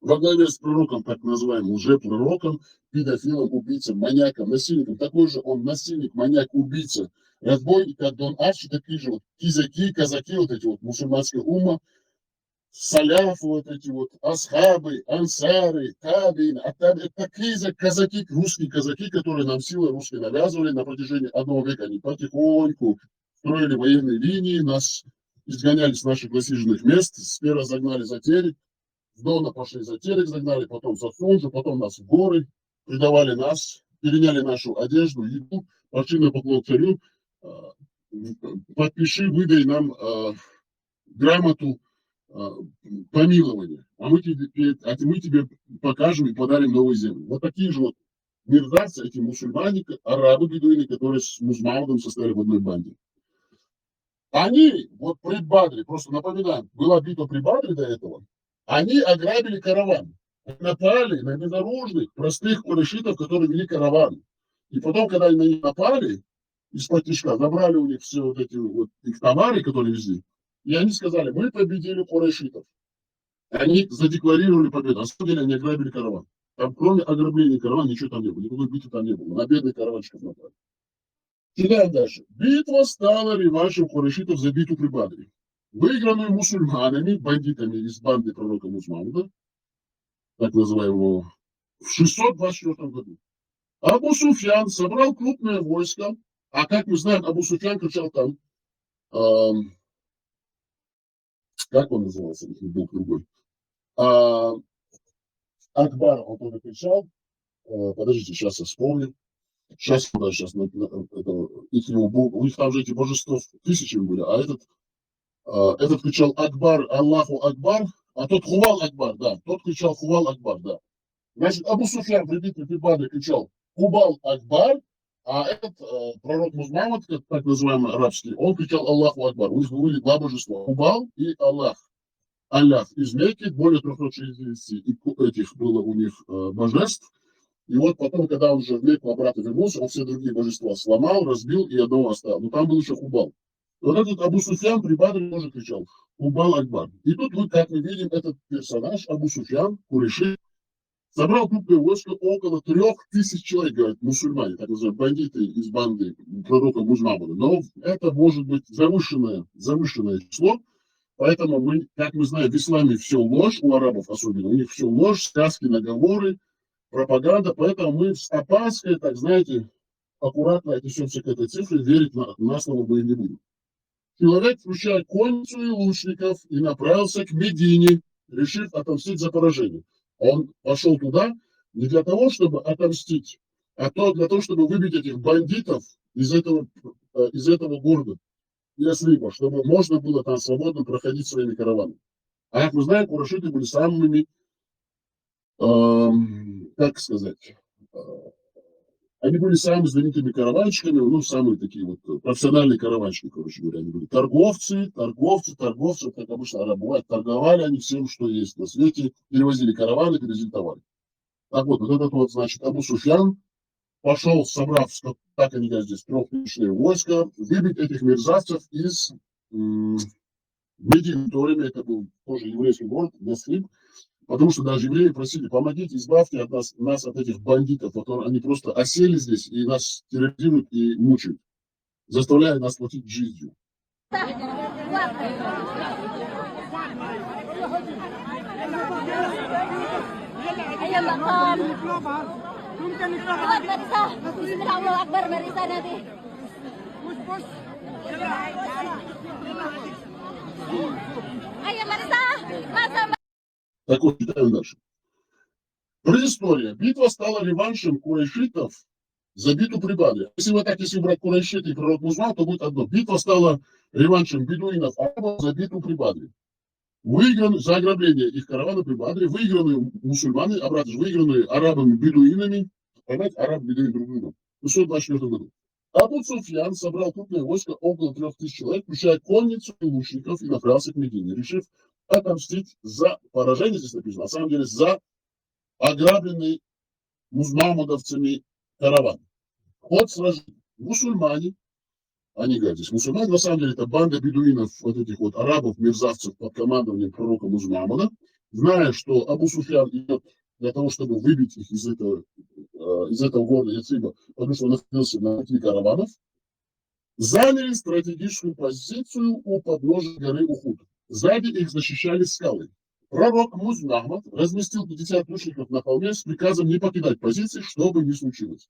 во главе с пророком, так называемым лжепророком, педофилом, убийцем, маньяком, насильником. Такой же он насильник, маньяк, убийца, разбойник, как Дон Ачи, такие же вот кизаки, казаки, вот эти вот мусульманские умма, саляфы, вот эти вот асхабы, ансары, табин, это такие же казаки, русские казаки, которые нам силой русские навязывали на протяжении 1 века. Они потихоньку строили военные линии, нас изгоняли с наших насиженных мест, сперва загнали за Терек, с Дона пошли за Терек, загнали, потом за Сунжу, потом нас в горы, предавали нас, переняли нашу одежду, еду, пошли на поклон царю, подпиши, выдай нам грамоту помилования, а мы тебе покажем и подарим новую землю. Вот такие же вот мерзавцы, эти мусульмане, арабы, бедуины, которые с Мухаммадом состояли в одной банде. Они, вот при Бадре, просто напоминаем, была битва при Бадре до этого, они ограбили караван, напали на безоружных, простых курайшитов, которые вели караван. И потом, когда они на них напали, из-под тишка, забрали у них все вот эти вот их товары, которые везли, и они сказали, мы победили курайшитов. Они задекларировали победу, на самом деле они ограбили караван. Там, кроме ограбления каравана, ничего там не было, никакой битвы там не было, на бедных караванщиков напали. Читаем дальше. Битва стала реваншем курайшитов за битву при Бадре, выигранную мусульманами, бандитами из банды пророка Мухаммада, так называемого, в 624 году. Абу Суфьян собрал крупное войско, а как мы знаем, Абу Суфьян кричал там, как он назывался, их был другой, Акбар, он тоже кричал, подождите, сейчас я вспомню. Сейчас, у них там же эти божества тысячами были, а этот кричал Акбар, Аллаху Акбар, а тот Хувал Акбар, да, тот кричал Хувал Акбар, да. Значит, Абу Суфьян при битве при Бадре кричал Хувал Акбар, а этот пророк Мухаммад, так называемый арабский, он кричал Аллаху Акбар. У них были два божества, Хувал и Аллах. Аллах из Мекки, более 360 этих было у них божеств. И вот потом, когда он уже в Мекку обратно вернулся, он все другие божества сломал, разбил и одного оставил. Но там был еще Хубал. Вот этот Абу Суфьян при Бадре тоже кричал Хубал Акбар. И тут, как мы видим, этот персонаж, Абу Суфьян, Курайши, собрал крупное войско, около 3000 человек, говорят, мусульмане, так называемые бандиты из банды пророка Мухаммада. Но это может быть завышенное число. Поэтому мы, как мы знаем, в исламе все ложь, у арабов особенно, у них все ложь, сказки, наговоры, пропаганда, поэтому мы с опаской, так знаете, аккуратно отнесемся к этой цифре, верить на слово мы не будем. Человек, включая конницу и лучников, и направился к Медине, решив отомстить за поражение. Он пошел туда не для того, чтобы отомстить, а для того, чтобы выбить этих бандитов из этого города, Ясриба, чтобы можно было там свободно проходить своими караванами. А как мы знаем, курайшиты были самыми, как сказать, они были самыми знаменитыми караванщиками, ну, самые такие вот профессиональные караванщики, короче говоря, они были торговцы, как обычно арабы бывают, торговали они всем, что есть на свете, перевозили караваны, перевозили товары. Так вот, этот вот, значит, Абу Суфьян пошел, собрав, как они говорят здесь, 3000 войска, выбить этих мерзавцев из Медины, в то время это был тоже еврейский город, Ясриб, потому что даже евреи просили, помогите, избавьте от нас от этих бандитов, которые они просто осели здесь и нас терроризируют и мучают, заставляя нас платить жизнью. Так вот, читаем дальше. Предыстория. Битва стала реваншем курайшитов за битву при Бадре. Если брать курайшиты и пророк Музмал, то будет одно. Битва стала реваншем бедуинов арабов за битву при Бадре. Выигран за ограбление их каравана при Бадре, выигранные мусульмане, обратно же, выигранные арабами бедуинами, понимаете, арабы бедуины друг друга, в 624 году. Абу Суфьян собрал крупное войско, около 3000 человек, включая конницу и лучников, и направился к Медине, решив отомстить за поражение, здесь написано, на самом деле, за ограбленный мухаммадовцами караван. Ход сражения. Мусульмане, они говорят, здесь мусульмане, на самом деле, это банда бедуинов, вот этих вот арабов, мерзавцев под командованием пророка Мухаммада, зная, что Абу Суфьян идет для того, чтобы выбить их из этого города Яцриба, потому что он находился на пути караванов, заняли стратегическую позицию у подножия горы Ухуд. Сзади их защищали скалы. Пророк Мухаммад разместил 50 лучников на холме с приказом не покидать позиции, что бы ни случилось.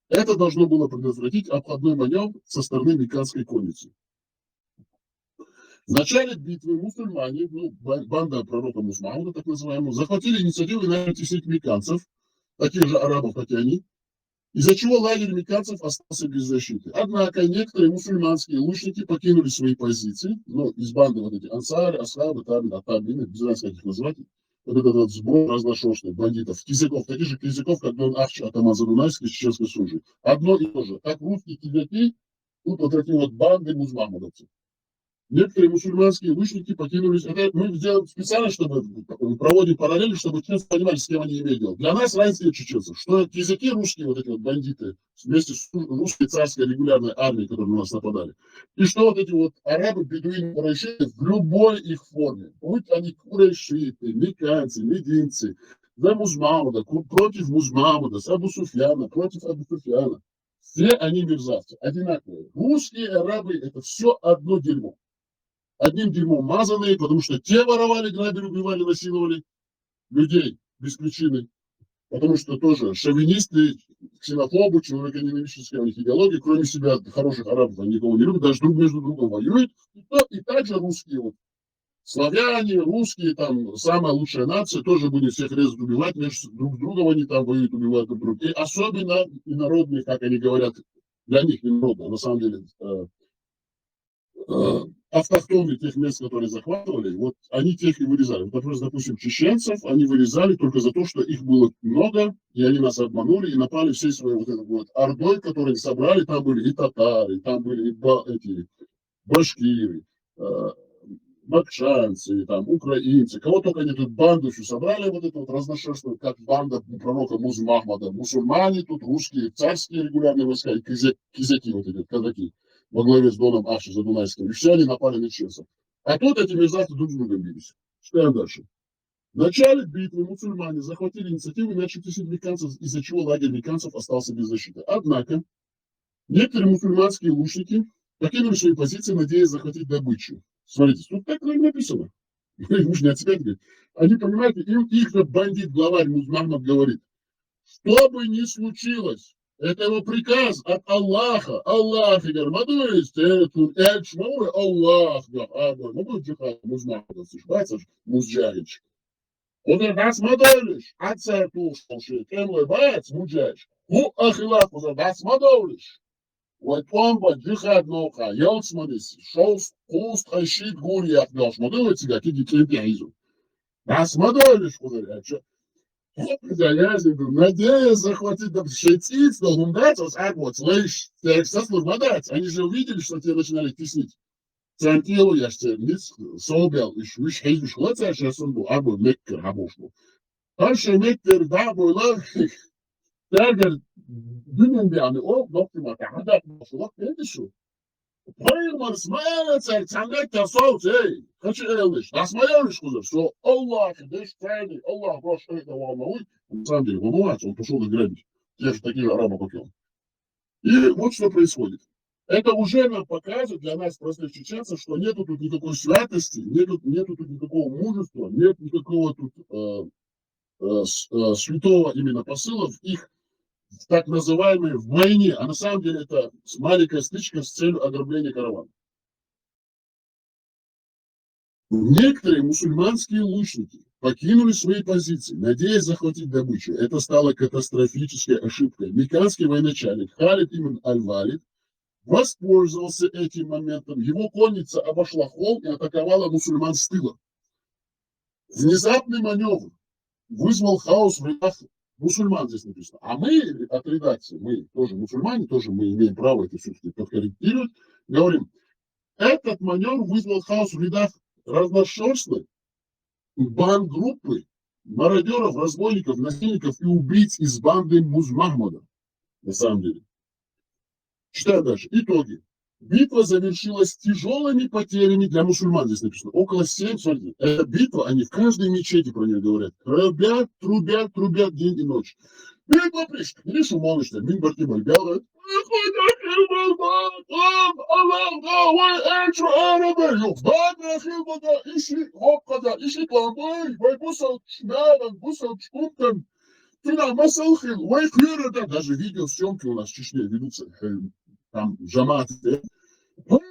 Это должно было предотвратить обходной маневр со стороны мекканской конницы. В начале битвы мусульмане, банда пророка Мухаммада, так называемого, захватили инициативу и начали теснить мекканцев, таких же арабов, как и они, из-за чего лагерь мекканцев остался без защиты. Однако некоторые мусульманские лучники покинули свои позиции, из банды вот эти ансары, асхабы, табин, атабины, без разницы, как их называть, вот этот вот сбор разношерстных бандитов, кизяков, таких же кизяков, как Дон Ахчи, атаман Задунайский, чеченской службы. Одно и то же. Как русские кизяки, тут вот такие вот банды мусульмановцев. Некоторые мусульманские лучники покинулись. Это мы сделаем специально, чтобы проводим параллели, чтобы честно понимали, с кем они имеют дело. Для нас разница нет чеченцев, что языки русские, вот эти вот бандиты, вместе с русской царской регулярной армией, которые на нас нападали, и что вот эти вот арабы, бедуины, курайшиты в любой их форме, будь они курайшиты, мекканцы, мединцы, за Мухаммада, против Мухаммада, с Абу Суфьяна, против Абу Суфьяна, все они мерзавцы, одинаковые. Русские, арабы, это все одно дерьмо. Одним дерьмом мазанные, потому что те воровали, грабили, убивали, насиловали людей без причины. Потому что тоже шовинисты, ксенофобы, человеконенавистническая у них идеология, кроме себя, хороших арабов, они никого не любят, даже друг между другом воюют. И также русские, вот, славяне, русские, там, самая лучшая нация, тоже будут всех резать, убивать, между друг другом они там воюют, убивают друг друга. И особенно инородные, как они говорят, для них не народно, а на самом деле автохтоны тех мест, которые захватывали, вот они тех и вырезали. Вот, допустим, чеченцев они вырезали только за то, что их было много, и они нас обманули и напали всей своей вот этой вот ордой, которые собрали, там были и татары, там были и эти башкиры, бакшанцы, там, украинцы, кого только они тут банду всю собрали, вот эту вот разношерстную, как банда пророка Мухаммада, мусульмане, тут русские, царские регулярные войска, и кизяки вот эти, казаки, во главе с Доном Ахчи Задунайским, и все они напали на чеченцев. А тут эти мерзавцы друг с другом бились. Читаем дальше. В начале битвы мусульмане захватили инициативу и начали теснить мекканцев, из-за чего лагерь мекканцев остался без защиты. Однако, некоторые мусульманские лучники покинули свои позиции, надеясь захватить добычу. Смотрите, тут так написано. Муж не от себя говорит. Они, понимаете, их же бандит, главарь Мухаммад говорит, что бы ни случилось, это его приказ от Аллаха. Аллах, говорит, Аллах, могу джихад, Мухаммад, сишбаться, Музджарич. Он das madolish, отца тушил, кемлы бац, Муджарич. У Ахилах, das madolish. Вот он бы джихад ноха, елцманис, шел куст, ащит гурьях, наш модулы тебя, киди кемпиаизу. Das madolish, надеясь захватить шейтиц, должен дать, вот, слышь, ты заслужил дать. Они же увидели, что тебя начинали теснить. Цантилу я же ниц, собел, и швиш, хейзбиш, лоца, сейчас он был, або меккер, абошку. Дальше меккер, да, было, тягер, дünenbärne, ногтима, тагадат, машулак, пендишу. Прыгмар, смеется, цангать, тасоут, эй, хочу элниш, насмеялись, кузов, что Аллах, дэш, цайный, Аллах, ваш, это волновый. На самом деле, волноваться, он пошел их грабить. Те же такие арабы, как он. И вот что происходит. Это уже нам показывает для нас, простых чеченцев, что нету тут никакой святости, нету тут никакого мужества, нет никакого тут святого именно посыла в их в так называемой войне, а на самом деле это маленькая стычка с целью ограбления каравана. Некоторые мусульманские лучники покинули свои позиции, надеясь захватить добычу. Это стало катастрофической ошибкой. Мекканский военачальник Халид ибн Аль-Валид воспользовался этим моментом. Его конница обошла холм и атаковала мусульман с тыла. Внезапный маневр вызвал хаос в рядах мусульман, здесь написано. А мы от редакции, мы тоже мусульмане, тоже мы имеем право это все-таки подкорректировать, говорим, этот маневр вызвал хаос в рядах разношерстной банд-группы мародеров, разбойников, насильников и убийц из банды Музмахмада. На самом деле. Читаю дальше. Итоги. Битва завершилась тяжелыми потерями для мусульман. Здесь написано. Около 7, смотрите. Эта битва, они в каждой мечети про нее говорят. Трубят день и ночь. Битва пришла. Видишь, умолничная. Минбарти Мальбяла. Даже видеосъемки у нас в Чечне ведутся. Там Джамат. Вот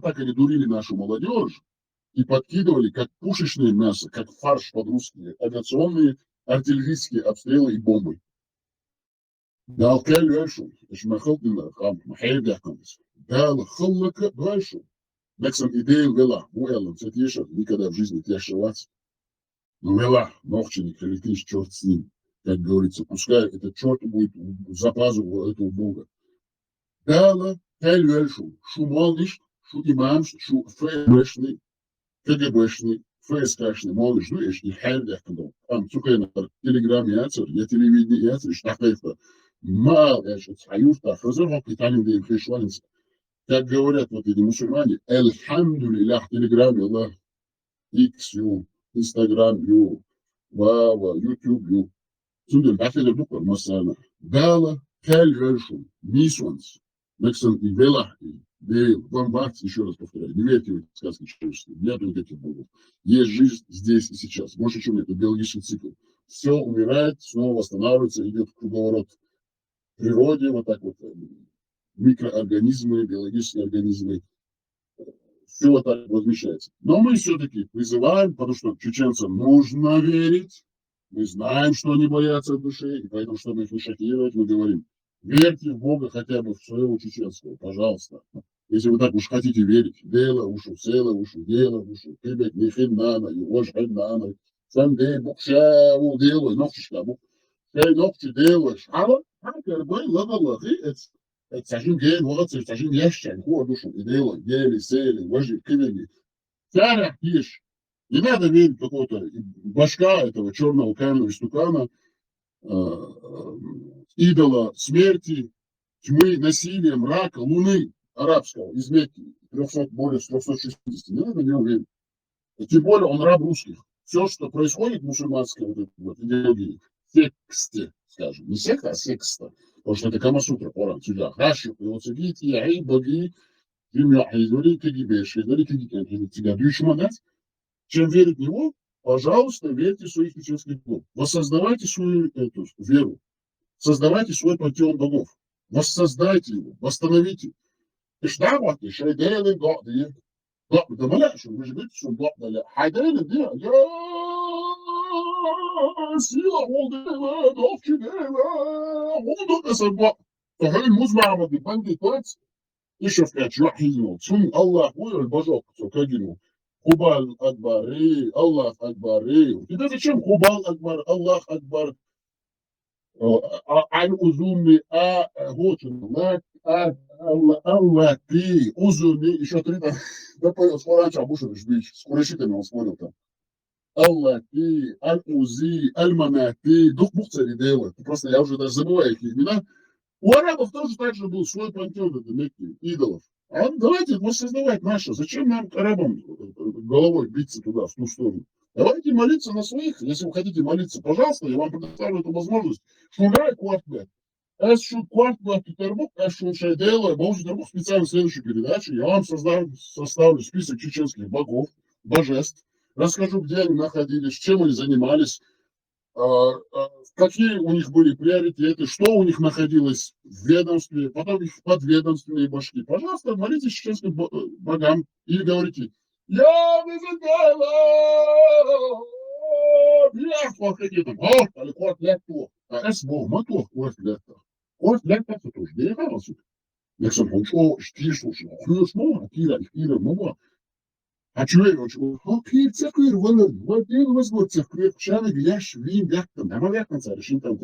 так они дурили нашу молодежь и подкидывали, как пушечное мясо, как фарш под-русски, авиационные, артиллерийские обстрелы и бомбы. Дал Кэльвэшу, Эшмахалтина, Махайдахтанс. Дал Халлака Бэшу. Нексам идею вела, Уэллом, Цетьеша, никогда в жизни не ошибаться. Но вела, ногченик, летишь, черт с ним. Как говорится, пускай этот черт будет за пазуху этого бога. Дала Кэльвэшу, Шумалниш, Шу имамш, Шу фэшный, КГБшный, ФСКшный, молодежь, ну, и Хайдахтанс. Там, цукайна, телеграм яцер, я телевидение яцер, штахайфта. Мал, я сейчас хаюфта, хазарха, питанием, да им хешванится. Как говорят вот эти мусульмане, Эльхамдулиллах, телеграм, Аллах, X, Инстаграм, YouTube, Сундер, Бафеда Буквар, Масана, Дала, Кэльвершу, Мисуанс, Мексан и Вела, Дейл, Вамбакс, еще раз повторяю, не верьте в эти сказки человеческие, нет никаких богов. Есть жизнь здесь и сейчас. Больше, чем это биологический цикл. Все умирает, снова восстанавливается, идет круговорот в природе, вот так вот. Микроорганизмы, биологические организмы, все так возмещается. Но мы все-таки призываем, потому что чеченцам нужно верить, мы знаем, что они боятся в душе, и поэтому, чтобы их не шокировать, мы говорим, верьте в Бога хотя бы в своего чеченского, пожалуйста. Если вы так уж хотите верить, дело, ушу, села, ушу, дело, ушу, кибет, нихин, нана, юж, нана, сандей, букшаву, делай, ногчишка, ногчи делаешь, а карбай, ладаллахи, Сажим гей, вот, сажим ящик, вот душу, и делай, гели, сели, вожи, кивели. Царя пишь. Не надо верить в какого-то башка этого черного каменного истукана, идола смерти, тьмы, насилия, мрака, луны арабского, из Мекки, более 360. Не надо в него верить. И тем более он раб русских. Все, что происходит в мусульманской вот идеологии, тексте, скажем, не секта, а секста. Потому что это Камасутра, Коран, сюда. Хорошо, и вот сидите, я и боги, чем верить в него, пожалуйста, верьте в своих чеченских богов. Воссоздавайте свою эту веру. Создавайте свой пантеон богов. Воссоздайте его, восстановите. И что вот, и шайдейны, годы. Да, маляшу, вы же говорите, что годы, хайдейны, да, сила, волдева, довчинева, волдока собак. فهل مزمع ببند تويتس يشوف كاتش وحيزنو تسون الله هو البجوك سوكاجينو خبال أكبر الله أكبر كده зачем خبال أكبر الله أكبر عن أذني هوتن لا الله تي أذني еще три да скоро раньше обушен жбич скоро считами он смотрел там الله تي الأوزي المناتي дух бухцари делают просто я уже даже забываю их имена. У арабов тоже так же был свой пантеон, это Мекки, идолов. А давайте воссоздавать наше. Зачем нам, арабам, головой биться туда, в ту сторону? Давайте молиться на своих. Если вы хотите молиться, пожалуйста, я вам предоставлю эту возможность. Шугай квартбет. Эсшут квартбет Петербург, эсшут шайдела. Боже, специально в следующей передаче я вам составлю список чеченских богов. божеств, расскажу, где они находились, чем они занимались, какие у них были приоритеты, что у них находилось в ведомстве, потом их подведомственные башки. Пожалуйста, молитесь чеченским богам и говорите: «Я вызывала! Я какие-то, или кот лето, es motor kort lето. Kort lето это тоже дело. Я сам хочу, что хуже, кира, мама. А человек, окей, церковь, вот дело возможно, церковь, человек, яш, вин, вяктом, а мы вяктом царь, решим там.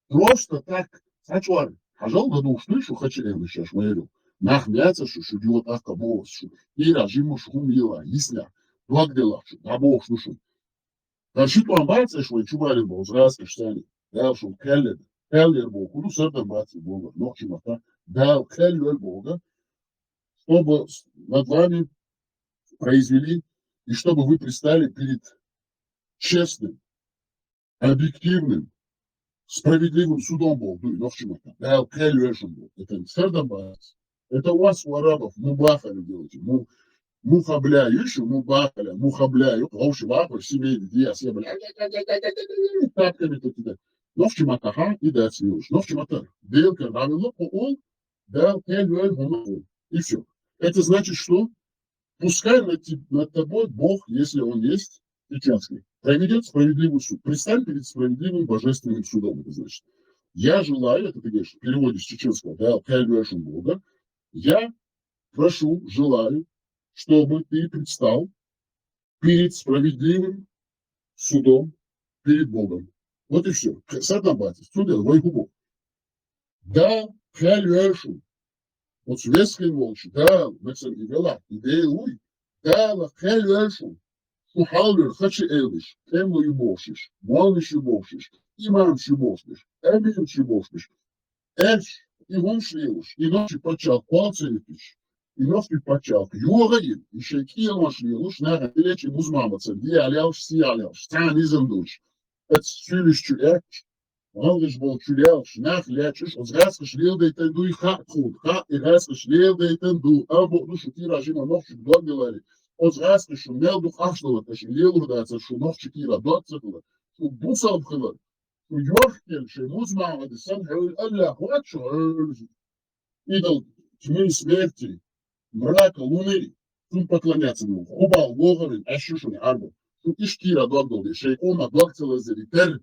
Просто так, сачуар, пожал, да ну, что хочу, я сейчас говорю. Нахмяться, что дело так, кого, что и режиму, что умела, если, благодаря, что, да бог, что. Дальше то амбация, что чували был, зрасты, что они, да, что келлер бог, ну, сэрдам баться бога, ночи мата, да, келлер бога, чтобы над вами произвели, и чтобы вы предстали перед честным, объективным, справедливым судом Бога. Это сардамбас. Это у вас, у арабов, мубахали делаете. Мухабляю, еще мубахаля, мухабляю, гаушибаху, семейный диас, я бля, тапками тут. Новчиматаха и да смеешь. Новчиматар. Делка равила по он, да, и все. Это значит, что пускай над тобой Бог, если он есть, чеченский, проведет справедливый суд. Предстань перед справедливым божественным судом, это значит. Я желаю, это ты говоришь, в переводе с чеченского, да, кальвешем Бога, я прошу, желаю, чтобы ты предстал перед справедливым судом, перед Богом. Вот и все. Саднабатис, судел, вайгубов. Да, кальвешем. Вот светский волчий, да, mesela İvelah, İdeyi uy, da la kelverşu, şu halver haçı eldiş, temloyu boşiş, mualnişi boşiş, imamşi boşiş, emirşi boşiş, erş, İvonşliyoş, İnoşi paçal, palçelitiş, İnoşi paçal, yuğayın, İşeki yılmaşliyoş, ne bileçi muzmamatsa, diye alyaş, siyalyaş, sen izimduş, et sülüşçü erş, Algis bol chulel, nach lechus, ons gas geschleeld eten doe ga goed. Ga in gas geschleeld eten doe. Abo doe shukira jima nog shuk doggelari. Ons gas geschleeld doe afstellen. Als je leeuwen dat ze nog shukira doggelari. Zo boesal gelden. Zo jorgel, ze moet maar de san heel Allah wat zo. Идол тьмы смерти, мрака луны, тут поклоняться ему. Хубал, логовин, ащушин, арбу. Тут ишкира догgeldi. Шейкона догцелазери тер.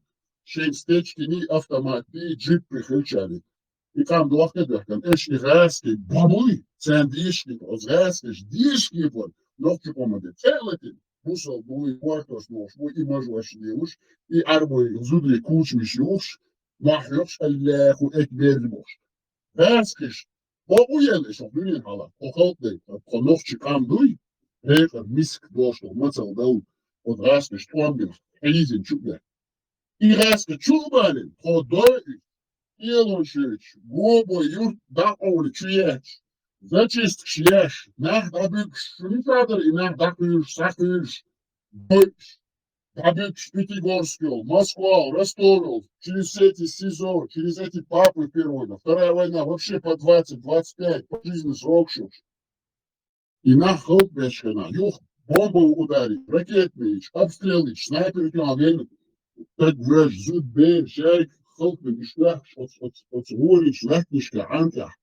Шейн стечкини автомати джип прихильчали. И там двахте дверкан. Эшки гаски, бабуй, цендишки, озгаски, ждишки, вот. Ногти помоги. Целый бусал, буй, квартос, нож, буй, и мажуаш левуш, и арбой, зудли, кучмиш, юш, махёш, алляху, экбербош. Гаскиш, бабуелиш, блин, хала, охалтный, ногти кам дуй, рекар, миск, дошло, мацал, дал, от гаскиш, туамбин, элизин, чубер. И раска чубалин, ходой, елушич, гобо, юрт, да, оли, чуяч. Зачист чуяч, нах дабык шунитадыр, и нах дакыш, сакыш, дойш. Дабык Пятигорский, Москва, Ростов, через эти СИЗО, через эти папы первого, Вторая война, вообще по 20-25, по жизни срок шуш. И нах холпешкана, юх, бомбу ударить, ракетный, обстрелы, снайпер, время. Так враж зуд бе шайк халк бишлах от ворич лахнишка анка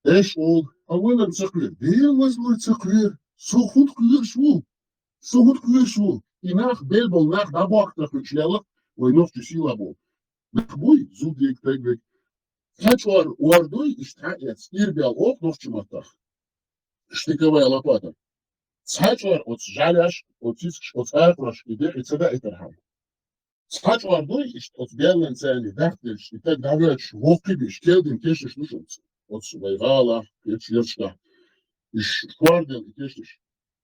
эш ол авылам цаквер бел возможно цаквер сухут клешву и нах бельбол нах дабак трахучлялах войнов чусила бол нахбой зуд ек тайгвек хачвар уардой иштаец ирбял ок новчиматах штыковая лопата хачвар от жаляш от циск от арпраш и дэх и цеда этерхам Сачвар дуй, от белен цели, дахтельш, и так давеч, вовкибиш, келдин, кешиш, нушунц. От вайгала, кечершка, и шквардел, и кешиш.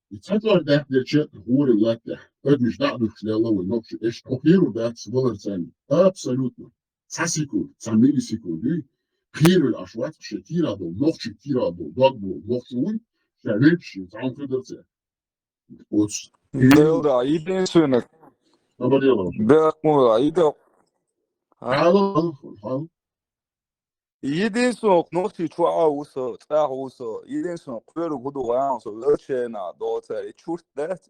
И сачвар дахтельче, гури латя. Так миш дадух шляловый, нокши, эш кохиру дат сволер цели. Абсолютно. Цасикур, цамилисикур, пируль ашват, шетирадол, нокши тирадол, догбул, нокши уй, шавечи, цамфидерце. Вот. Да, единственное. Да, и да. Алло. единственное, ночи чуауса, цауса, единственное, кверу буду ваанса, лечена, доцари, чурт дать,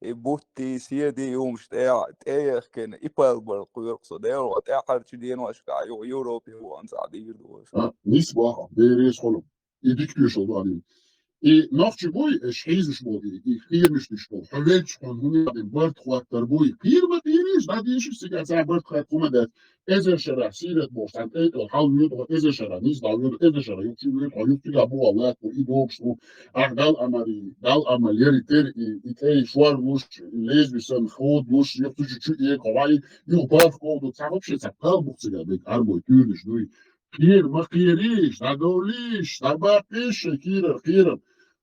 и бутти сиди умшт, эяхкен, ипалбал кверксо, деро, тахарчи денвашка, Европе ванса, дирдуш. نسبة بيريس خلو يديك تيشو دارين I nafçı boy şeyiz boy kıyırmış boy havelç konunu da bart kuatlar boy kıyırma kıyırız da değişik sigar sen bart kuat kuma da ezer şara siret boştan eto halmıyor da ezer şara niz dalıyor ezer şara yok çünkü yok ki bu Allah bu idoks bu dal amari dal amaleri ter itey şuar muş lezbisen xod muş yok çünkü iyi kolay yok bart koldu sabıp şey sakal bu sigar bek arboy tüyürüş duy Kir, makiriş, nadoliş, tabakiş, kirim.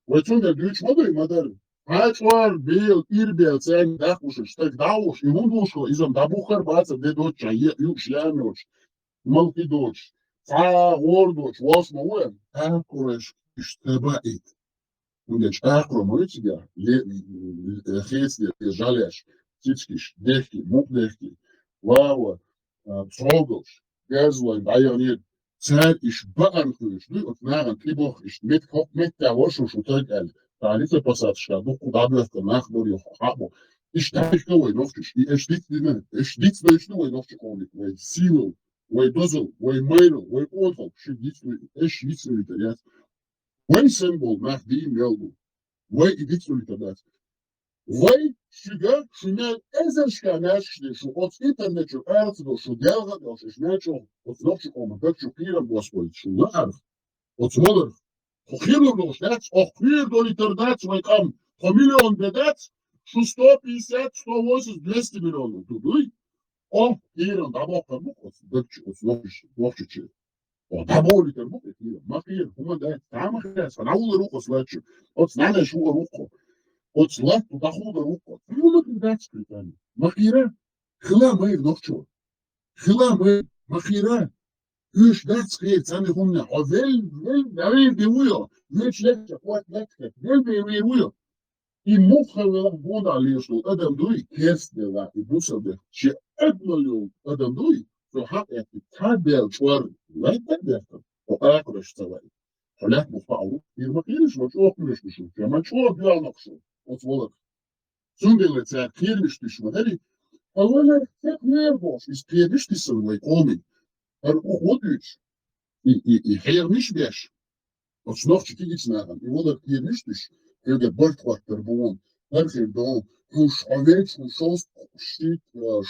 Вачун да ключ моды мадар. Хачвар бел ирбел цен дахуш штак дауш и вундушо изом дабухар баца де доча юш ямоч. Малки доч. Са гордоч восмо уем. Акуреш штабаит. Ундеч акро моичига хесли жалеш. Тичкиш, дехки, мукдехки. Вава, цогош. Газлайн дайонит. Zeit ich beantworte, und nach dem Tribuch ist mit der Wasch und Schutz el. Da ist der Passat statt, du kannst danach wo ich habe. Ich darf nur noch ich steht nur noch kommen, weil Silo, weil Dozo, weil Milo, weil Otto, steht nicht jetzt. When symbol nach dem Melbo, weil ich nicht das. Weil Sugar, Chanel, Ezerschkanach, şu от internetu artdo, şu delgado, şu značo, od novču komentar, şu piram gospod, şu lar, od smoler, хохирно штат, охир до литердац, вайкам, по миллион бедец, şu 150, 180, 200 миллионов, тудуй, о, пирам, дабока, от дъкчу, от новчуче, о, дабо литербук, макир, хумадет, тамахес, науле руко слечу, от знанеш уа руко, от след туда руку. Ну, дать питание. Махира, хила мы ночью. Хила мы, махира. Üç dert skriet sami humna. O vel diuyo. Üç lekçe, kuat lekçe. Vel diuyo. I muha vela voda liješu. Adam duj kestela i busade. Še ednolju adam duj. Så har jeg et tabel čvar. Lejtek defter. O akreš целай. Халят мухау. И махириш, вот окнеш душу. Прямо чего бьянокшу. От волок. Зундele ця кирмиш düşman. Hadi. Allah'lar hep ne boş. İsteyemiş misin ve komin. Her o güç. Hayırmış beş. O sınıf çıkı gitsinler. I volak kirmiş düş. Öyle bart vaktır bu. Her şey doğu. Huş havet, huş shit,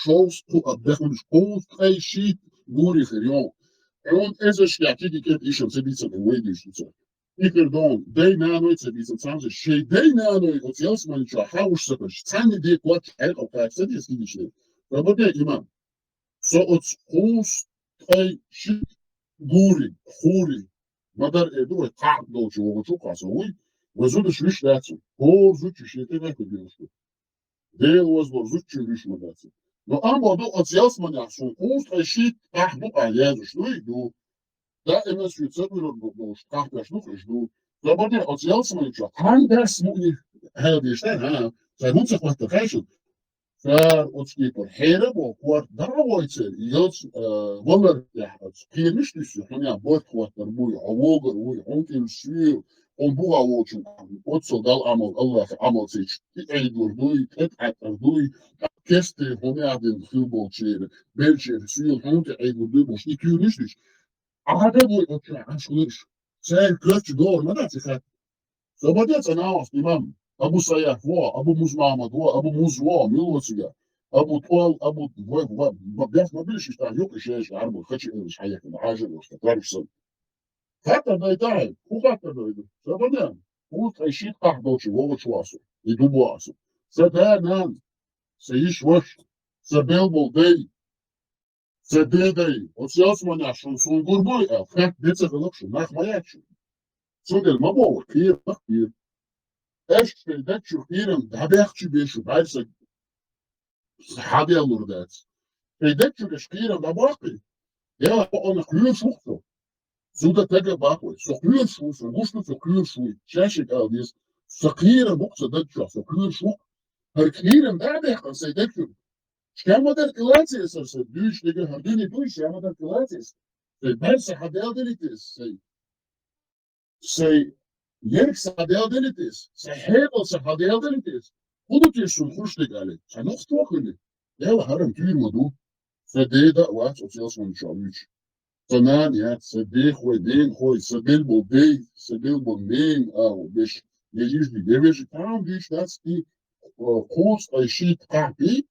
şos, abdehmiş koz, kay shit, guri heriyon. On ezerşka kiket işim sebitsen ve düştüse. Pardon, dei nanoit se bizan samze, še dei nanoit od Jelsmanića hauš se paš, cani de kvart el optak, sad je skidične. Rabode imam. So od hus, taj shit, guri, huri, madar edu je tak dođe ovo čuka sa uj, vazudaš viš dacu, hor zuči šete neko bilško. Del vazbor zuči viš madacu. No amo do od Jelsmanja, so hus, taj shit, tak duka jezuš, no i du. Da immer für Zöpfel Sprachbereich noch ist du. Da war der als Jelsmanića, han das mu i hedi šta, ha, sai muca hvata kažu. Far od skipor herebo, kvart davojce, jels, volar, ja, kirniš ti se, han ja bort hvatar buj, avogar buj, on kim svil, on buga voču, otso dal amal, Allah amal seç, ti eydur duj, et atar duj, keste, hon ja den filbol čere, belčer, svil, hon te eydur duj, boš, i kirniš ti. Aga bu aşkılış. Sen kötü doğru da çıkar. Sabah sana af imam. Abu Sayyaf var, Abu Muzmamad var, Abu Muz var, Milosiga. Abu Tual, Abu var. Bak ma biliš šta yok şey arbo. Kaçı iş hayatın acil olsun. Karışsın. Hatta da itaat. Bu hatta da itaat. Sabah bu taşit kahdoçu volu çuası. I dubuası. Sadanan. Seyiş var. Sabelbol değil. Sededei, od Jelsmanja, što su gurboj, fakt deca velakšu, nah majaču. Sudel mabo, kir, kir. Eşte dekçu kirim, dabekçu beşu, baysa hadiyalur dec. Dekçu beş kirim, dabaki. Ja, ona klür šukto. Suda tega bakoj, so klür šukto, guštu so klür šukto. Češik aldis, so kirim bukca dekču, so klür šukto. Her kirim, dabekam se dekču. Škamadan ilacijas ar se, düş, nega, hardini duš, škamadan ilacijas. Mensen gedeeltelijkheid zij jerks gedeeltelijkheid zij hebben ze gedeeltelijkheid hoe doet je zo'n goestig alle zij nog stoken ja we hebben tuur maar doen zij dat wat op zelfs van challenge فنان يعني صديق ودين خوي صديق بودي صديق بودين أو بيش يجيش دي ديفيش تاون ديش ناس دي خوص أشي تقعبي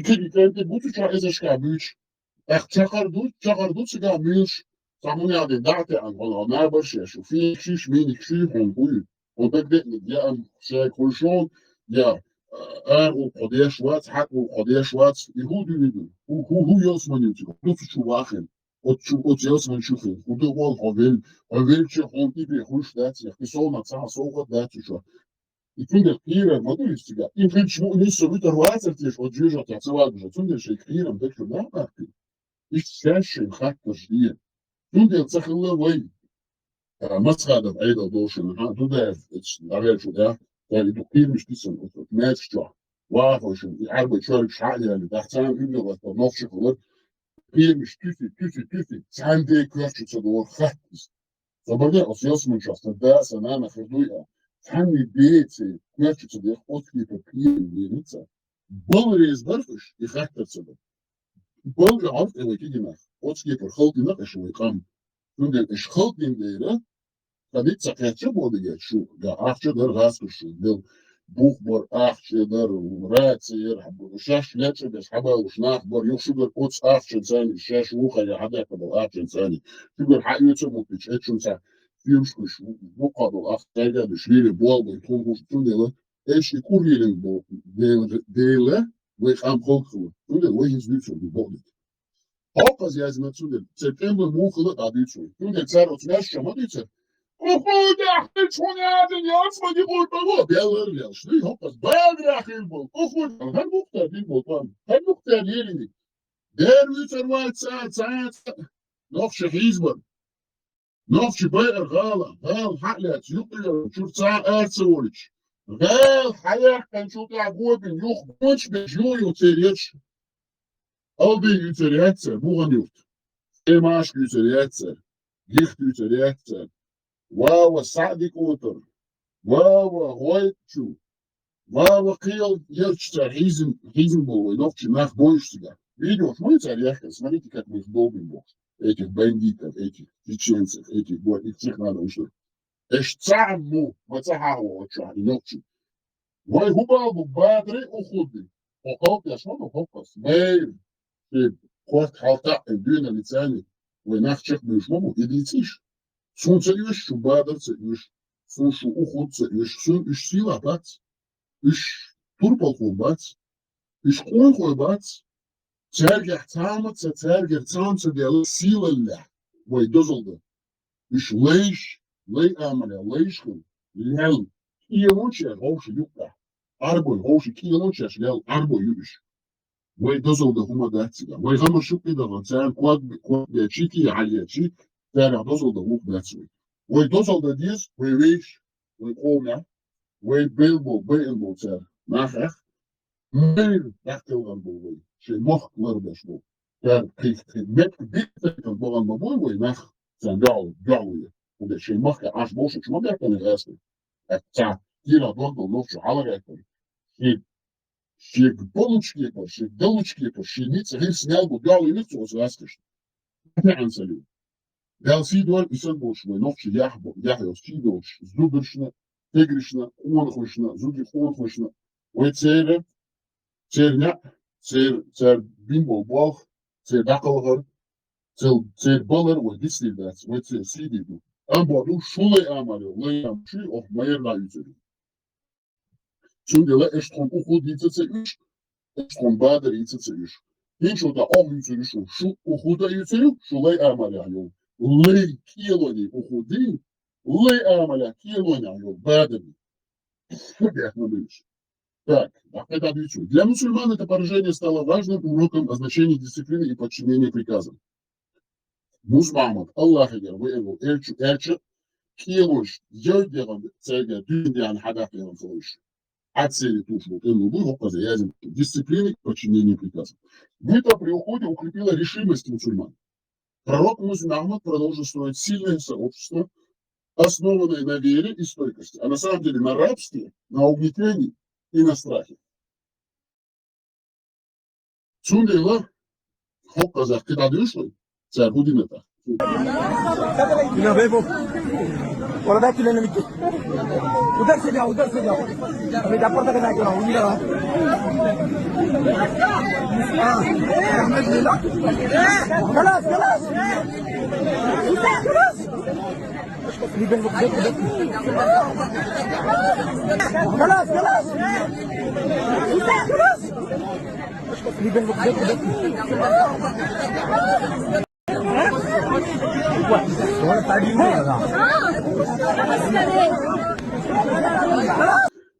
كده كانت بوتو شا إذا شكابيش تشغردو سكابيش تعموني عدي دعتي عن غلغنا برشا شو في كشيش مين كشيش هنقول وبدأ نتيا شاي كل شون يا وقضية وات حق وقضية وات يهودي يدو هو يسمن يتو دو شو واخن وتشو يسمن شوفين ودو وال هويل شو هونتي بيخوش داتي يختصو نتصاع سوق داتي شو يكون كثيرا ما دو يستيقا يمكن شو نسو بيتر واترتيش وجيجا تعتوا بجا تندر شي كثيرا مدكتو لا باكي إيش خاك تجديد تندر تخلى وين مسخادة أيضا دوشن ها تندر لغير شو ده يعني دكتور مش تسمع ناس شو واقف يعرف يشارك شعلي يعني تحتان إنه بس نفس الشغل هي مش تفي عندي كلاش تصدور خاتس فبرجع أسياس من شخص ده سنة خدوية تعني بيتي كلاش تصدق أوتكي تكليم اللي نتسا بلريز برفش يخاطر تصدق بلري عرفت إنه كي جماعة أوتكي كرخلتي نقش ويقام تقول إيش خلتي مديرة فديت سكتش بودي شو يا أخ شو در غاسك شو دل بوخ بر أخ شو در راتير حبوا شاش لاتش بس حبا وشناخ بر يوم شو در قدس أخ شو ثاني شاش وخا يا حدا كبر أخ شو ثاني شو در حق يوتيوب مش شو ثاني فيمش كش بقى بالأخ تاجا بشليل بوال بيكون هو شو دل إيش يكون يلين بو دل ويخام خلقه شو دل ويهز بيتشو بيبولد هاقز يازم شو دل سبتمبر مو خلق عبيتشو شو دل صار أتلاش شو دل وخود أخي شون هذا الناس ما يقول بابا بيلر يا شنو هوبس بدري أخي البول وخود هل مختار البول هل مختار يلي دير ويتر وايت ساعات نفش حيزبر نفش بير غال حقلت يقير شوف ساعة أرسولش غال حياة كان شو تعبوا بين يخ بونش بجو يوتريتش أو بين يوتريتسر مو غنيوت إيه ماش يوتريتسر يخت يوتريتسر واو سعدي كوتر واو هويتشو واو قيل يرشتر هيزن بول نوتش ناخ بويشتر فيديو شو يصير يحكي سمعتي كانت مخدوم بوكس ايتي بانديتا ايتي تشينس ايتي بو يتسخ هذا وش ايش تعمو ما تحاول تشعر نوتش واي هو بادري وخدي وقوت يا شنو فوكس ميل في كورت حالتا الدنيا الثاني وناخشك بيشمو يديتيش Sun seriös şu badar seriös. Sun şu uhud seriös. Sun iş sila bat. İş turpal kol bat. İş koy bat. Tergah tamat se tergah tam se diye sila le. Vay dozuldu. İş ley amale leyş kul. Lel. İyonçer hoşu yukta. Arboy hoşu kiyonçer lel arboy yürüş. Vay dozuldu huma datsiga. Vay gama şukli da sen kuad be çiki aliyeci. Tergah dozuldu huk datsiga. Vay dozuldu diz vay veş vay kona vay belbo ter. Nachher meyl nachtelgan bol vay. Şey mochtlar das bol. Der kriegt met bitte bolan bol vay nach sen dawl. Und der şey mocht as bosch schon der kann erst. Ta jeder dort noch schon alle retten. Şey bolçki yapar, şey dalçki yapar, şey nitse her snel bu dawl nitse o zastış. Ne anselu. Del sidor isen boş ve nokçu yahyo sidor zubirşna tegrişna onxoşna zugi onxoşna ve çer bimbo bol çer daqalgar çer balar ve dislidat ve çer sididu ambodu şulay amalo layam şu of mayerla üzeri çünkü la eştron uhu ditse üç eştron bader ditse üç hiç o da o üzeri şu uhu da üzeri şulay amalo лей килони уходи, лей амаля килони бадами. Так, это объясню. Для мусульман это поражение стало важным уроком о значении дисциплины и подчинения приказам. Мусмамад, Аллах его эльчу, килош, йодером цега, дюндян хадах его слыш. оценит уж вот эту выгоду, дисциплины, подчинения приказам. Это при уходе укрепило решимость мусульман. Пророк Мухаммад продолжил строить сильное сообщество, основанное на вере и стойкости, а на самом деле на рабстве, на угнетении и на страхе. Сундейла, хоп казах, когда дышло, царь Гудинета.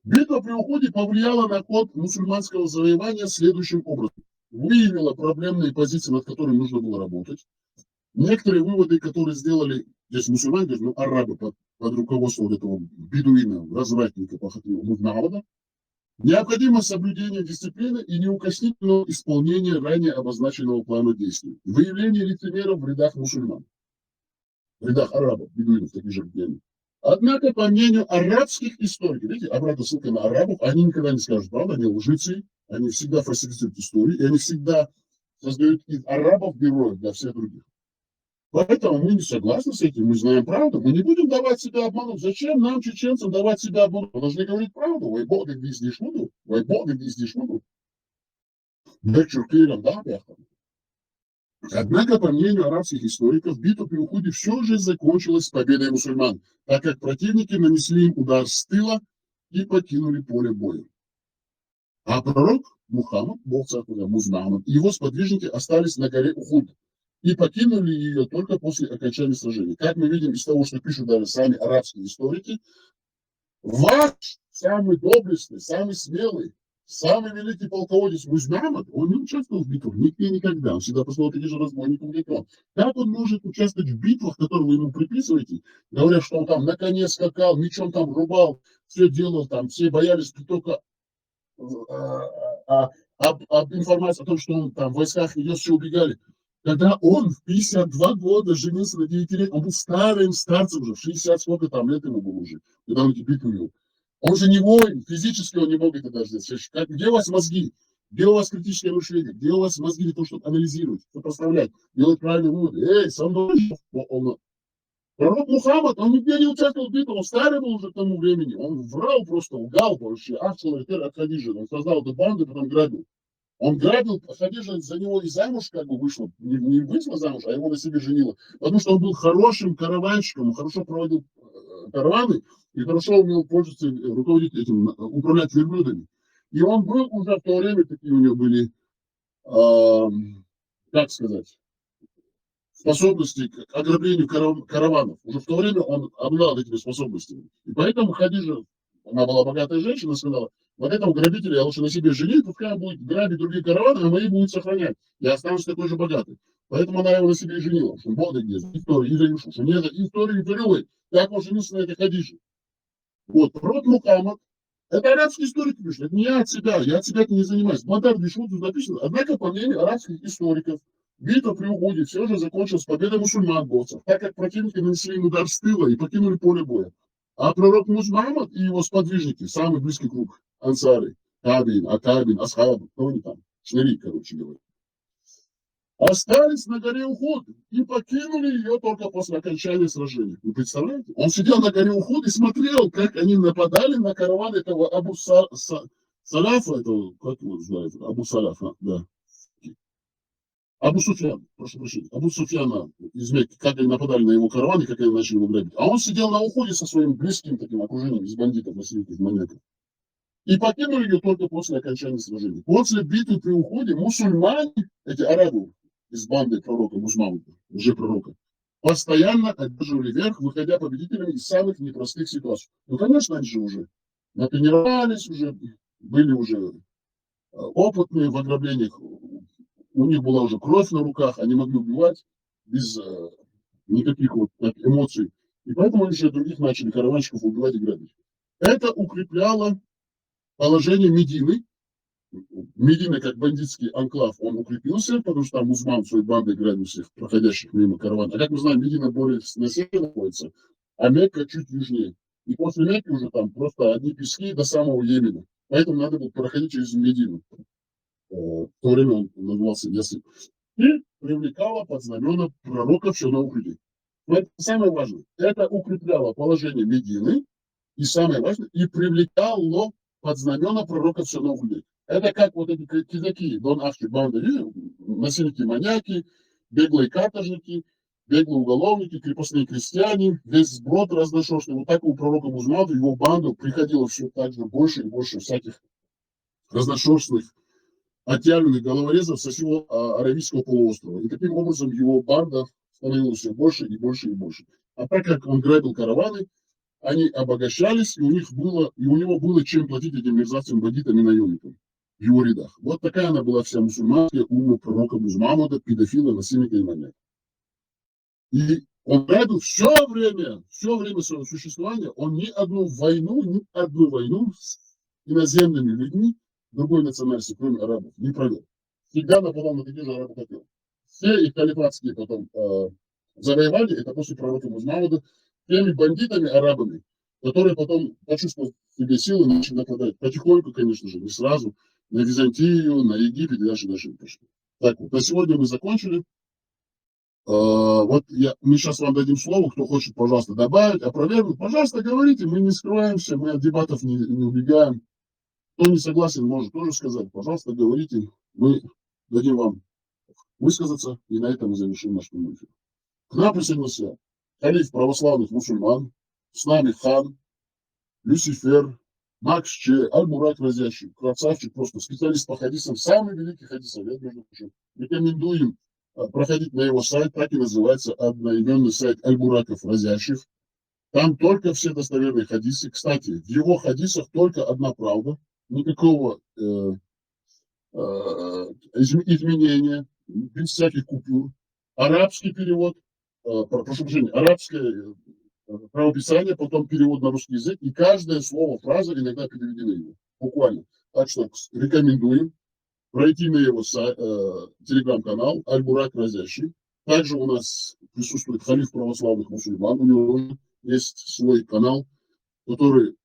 Битва при уходе повлияла на ход мусульманского завоевания следующим образом. Выявила проблемные позиции, над которыми нужно было работать. Некоторые выводы, которые сделали здесь мусульмане, ну, арабы под руководством вот этого бедуина, развратника, похотливого Мухаммада, необходимо соблюдение дисциплины и неукоснительного исполнения ранее обозначенного плана действий. Выявление лицемеров в рядах мусульман, в рядах арабов, бедуинов, таких же, как они. Однако, по мнению арабских историков, видите, обратная ссылка на арабов, они никогда не скажут правду, они лжецы, они всегда фальсифицируют истории, и они всегда создают из арабов героев для всех других. Поэтому мы не согласны с этим, мы знаем правду, мы не будем давать себя обмануть. Зачем нам, чеченцам, давать себя обмануть? Мы должны говорить правду. Вай Бога здесь не шмуду, вай Бога здесь не шмуду. Однако, по мнению арабских историков, битва при уходе все же закончилась победой мусульман, так как противники нанесли им удар с тыла и покинули поле боя. А пророк Мухаммад, Бог царствует, Мухаммад, и его сподвижники остались на горе Ухуд и покинули ее только после окончания сражения. Как мы видим из того, что пишут даже сами арабские историки, ваш самый доблестный, самый смелый, самый великий полководец Мухаммад, он не участвовал в битвах, нигде никогда. Он всегда послал таких же разбойников, как он. Как он может участвовать в битвах, которые вы ему приписываете, говоря, что он там на коне скакал, мечом там рубал, все делал там, все боялись только об информации о том, что он там в войсках идет, все убегали. Когда он в 52 года женился на 9 лет, он был старым старцем уже, в 60 сколько там лет ему было уже, когда он эти битвы вел. Он же не воин, физически он не мог это даже сделать. Где у вас мозги? Где у вас критическое мышление? Где у вас мозги для того, чтобы анализировать, сопоставлять, делать правильные выводы? Эй, со мной! Пророк Мухаммад, он нигде не участвовал в битве, он старый был уже к тому времени. Он врал просто, лгал вообще. От Хадиджи. Он создал эту банду, потом грабил. Он грабил, Хадиджа за него и замуж как бы вышла. Не вышла замуж, а его на себе женила. Потому что он был хорошим караванщиком, он хорошо проводил караваны и хорошо умел пользоваться, руководить этим, управлять верблюдами. И он был уже в то время, такие у него были, как сказать, способности к ограблению караванов. Уже в то время он обладал этими способностями. И поэтому Хадиджа, она была богатая женщина, сказала, вот этого грабителя я лучше на себе женить, пускай он будет грабить другие караваны, а мои будут сохранять. Я останусь такой же богатый. Поэтому она его на себе и женила. Что вот где история, что не за историю не переводит. Как он женился на этой Хадиже. Вот, пророк Мухаммад, это арабские историки пишут, это не я от себя этим не занимаюсь. Бадар Бишут тут написано. Однако, по мнению арабских историков, битва при уходе все же закончилась победой мусульман-борцев, так как противники нанесли им удар с тыла и покинули поле боя. А пророк Мухаммад и его сподвижники, самый близкий круг, ансары, Табин, Атабин, Асхаб, кто они там, шнырик, короче говоря, остались на горе Ухуд и покинули ее только после окончания сражения. Вы представляете? Он сидел на горе Ухуд и смотрел, как они нападали на караван этого Абу Салафа, этого, как его называют, Абу Салафа, да. Абу Суфьян, прошу прощения, Абу Суфьяна из Мекки, как они нападали на его караван и как они начали его грабить. А он сидел на уходе со своим близким таким окружением из бандитов, насильников, маньяков. И покинули ее только после окончания сражения. После битвы при уходе мусульмане, эти арабы из банды пророка Мухаммада, лжепророка, постоянно одерживали верх, выходя победителями из самых непростых ситуаций. Ну, конечно, они же уже натренировались, уже были уже опытные в ограблениях. У них была уже кровь на руках, они могли убивать без никаких вот эмоций. И поэтому они еще других начали караванщиков убивать и грабить. Это укрепляло положение Медины. Медина, как бандитский анклав, он укрепился, потому что там Узман своей бандой грабил всех проходящих мимо каравана. А как мы знаем, Медина более на севере находится, а Мекка чуть южнее. И после Мекки уже там просто одни пески до самого Йемена. Поэтому надо было проходить через Медину. В то время он назывался Ясип. И привлекало под знамена пророков все новых людей. Но это самое важное. Это укрепляло положение Медины. И самое важное, и привлекало под знамена пророков все новых людей. Это как вот эти казаки, Дон Ахчи, банды, насильники, маньяки, беглые каторжники, беглые уголовники, крепостные крестьяне, весь сброд разношерстный. Вот так у пророка Мухаммада, его банду приходило все так же больше и больше всяких разношерстных, отъявленных головорезов со всего Аравийского полуострова. И таким образом его банда становилась все больше и больше и больше. А так как он грабил караваны, они обогащались, и у него было чем платить этим мерзавцам, бандитам и наемникам в его рядах. Вот такая она была вся мусульманская умма пророка Мухаммада, педофила, насильника и маньяка. И он грабил все время своего существования, он ни одну войну с иноземными людьми другой национальности, кроме арабов, не провел. Всегда нападал на таких же арабов, как он. Все их калифатские потом завоевали, это после пророка Мухаммада, теми бандитами арабами, которые потом, почувствовав в себе силы, начали нападать. Потихоньку, конечно же, не сразу, на Византию, на Египет и дальше пошли. Так вот, на сегодня мы закончили. Мы сейчас вам дадим слово, кто хочет, пожалуйста, добавить, опровергнуть. Пожалуйста, говорите, мы не скрываемся, мы от дебатов не убегаем. Кто не согласен, может тоже сказать. Пожалуйста, говорите, мы дадим вам высказаться, и на этом мы завершим наш прямой эфир. К нам присоединился халиф православных мусульман, с нами хан, Люцифер, Макс Че, Аль-Мурат Разящий, красавчик, просто специалист по хадисам, самый великий хадисовед, между прочим. Рекомендуем проходить на его сайт, так и называется одноименный сайт Аль-Муратов Разящих. Там только все достоверные хадисы. Кстати, в его хадисах только одна правда, никакого изменения, без всяких купюр. Арабский перевод, прошу прощения, арабское правописание, потом перевод на русский язык, и каждое слово, фраза иногда переведена его, буквально. Так что рекомендуем пройти на его телеграм-канал Аль-Бурак Разящий. Также у нас присутствует халиф православных мусульман, у него есть свой канал, который,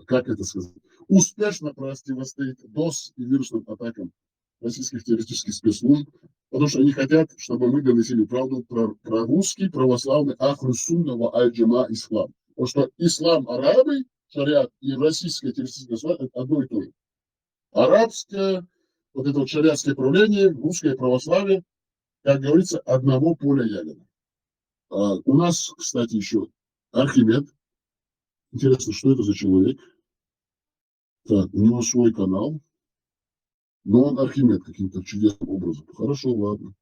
как это сказать, успешно противостоит ДОС и вирусным атакам российских террористических спецслужб, потому что они хотят, чтобы мы доносили правду про русский православный Ахлю-Сунна ва Аль-Джама ислам. Потому что ислам арабы, шариат и российское террористическое государство – это одно и то же. Арабское, вот это вот шариатское правление, русское православие, как говорится, одного поля ягода. У нас, кстати, еще Архимед. Интересно, что это за человек? Так, у него свой канал. Но он Архимед каким-то чудесным образом. Хорошо, ладно.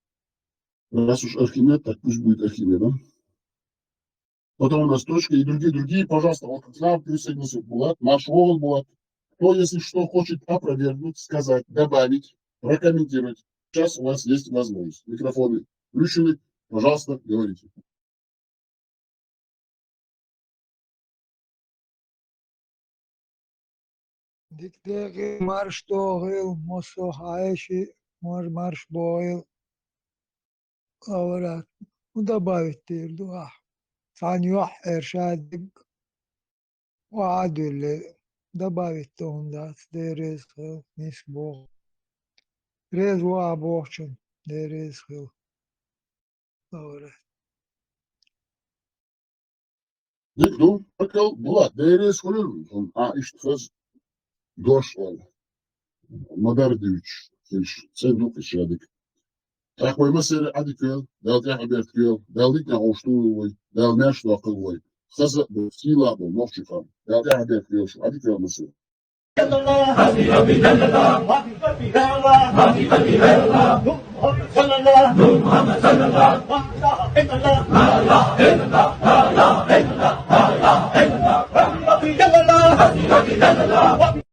Раз уж Архимед, так пусть будет Архимедом. Потом у нас точка и другие. Пожалуйста, вот к нам присоединился Булат, наш Волк Булат. Кто, если что, хочет опровергнуть, сказать, добавить, прокомментировать. Сейчас у вас есть возможность. Микрофоны включены. Пожалуйста, говорите. Диктеки марш тогил, мосо хаеши, марш боил. Говорят, ну добавить теперь, дуа. Саньох эршадик. Ваадуле. Добавить том, да, дерез хил, ниш бог. Рез ва богчен, дерез хил. Говорят. Дикду, bakal Булат, дерез хил. İşte kız doşlar. Madar düç. Sen du kışadık. Такой месер адикел, дал тя аберткел, дал дикна оштулой, дал мяш лакылой. Хаза был сила был новчиком. Дал тя аберткел, адикел месер. Allah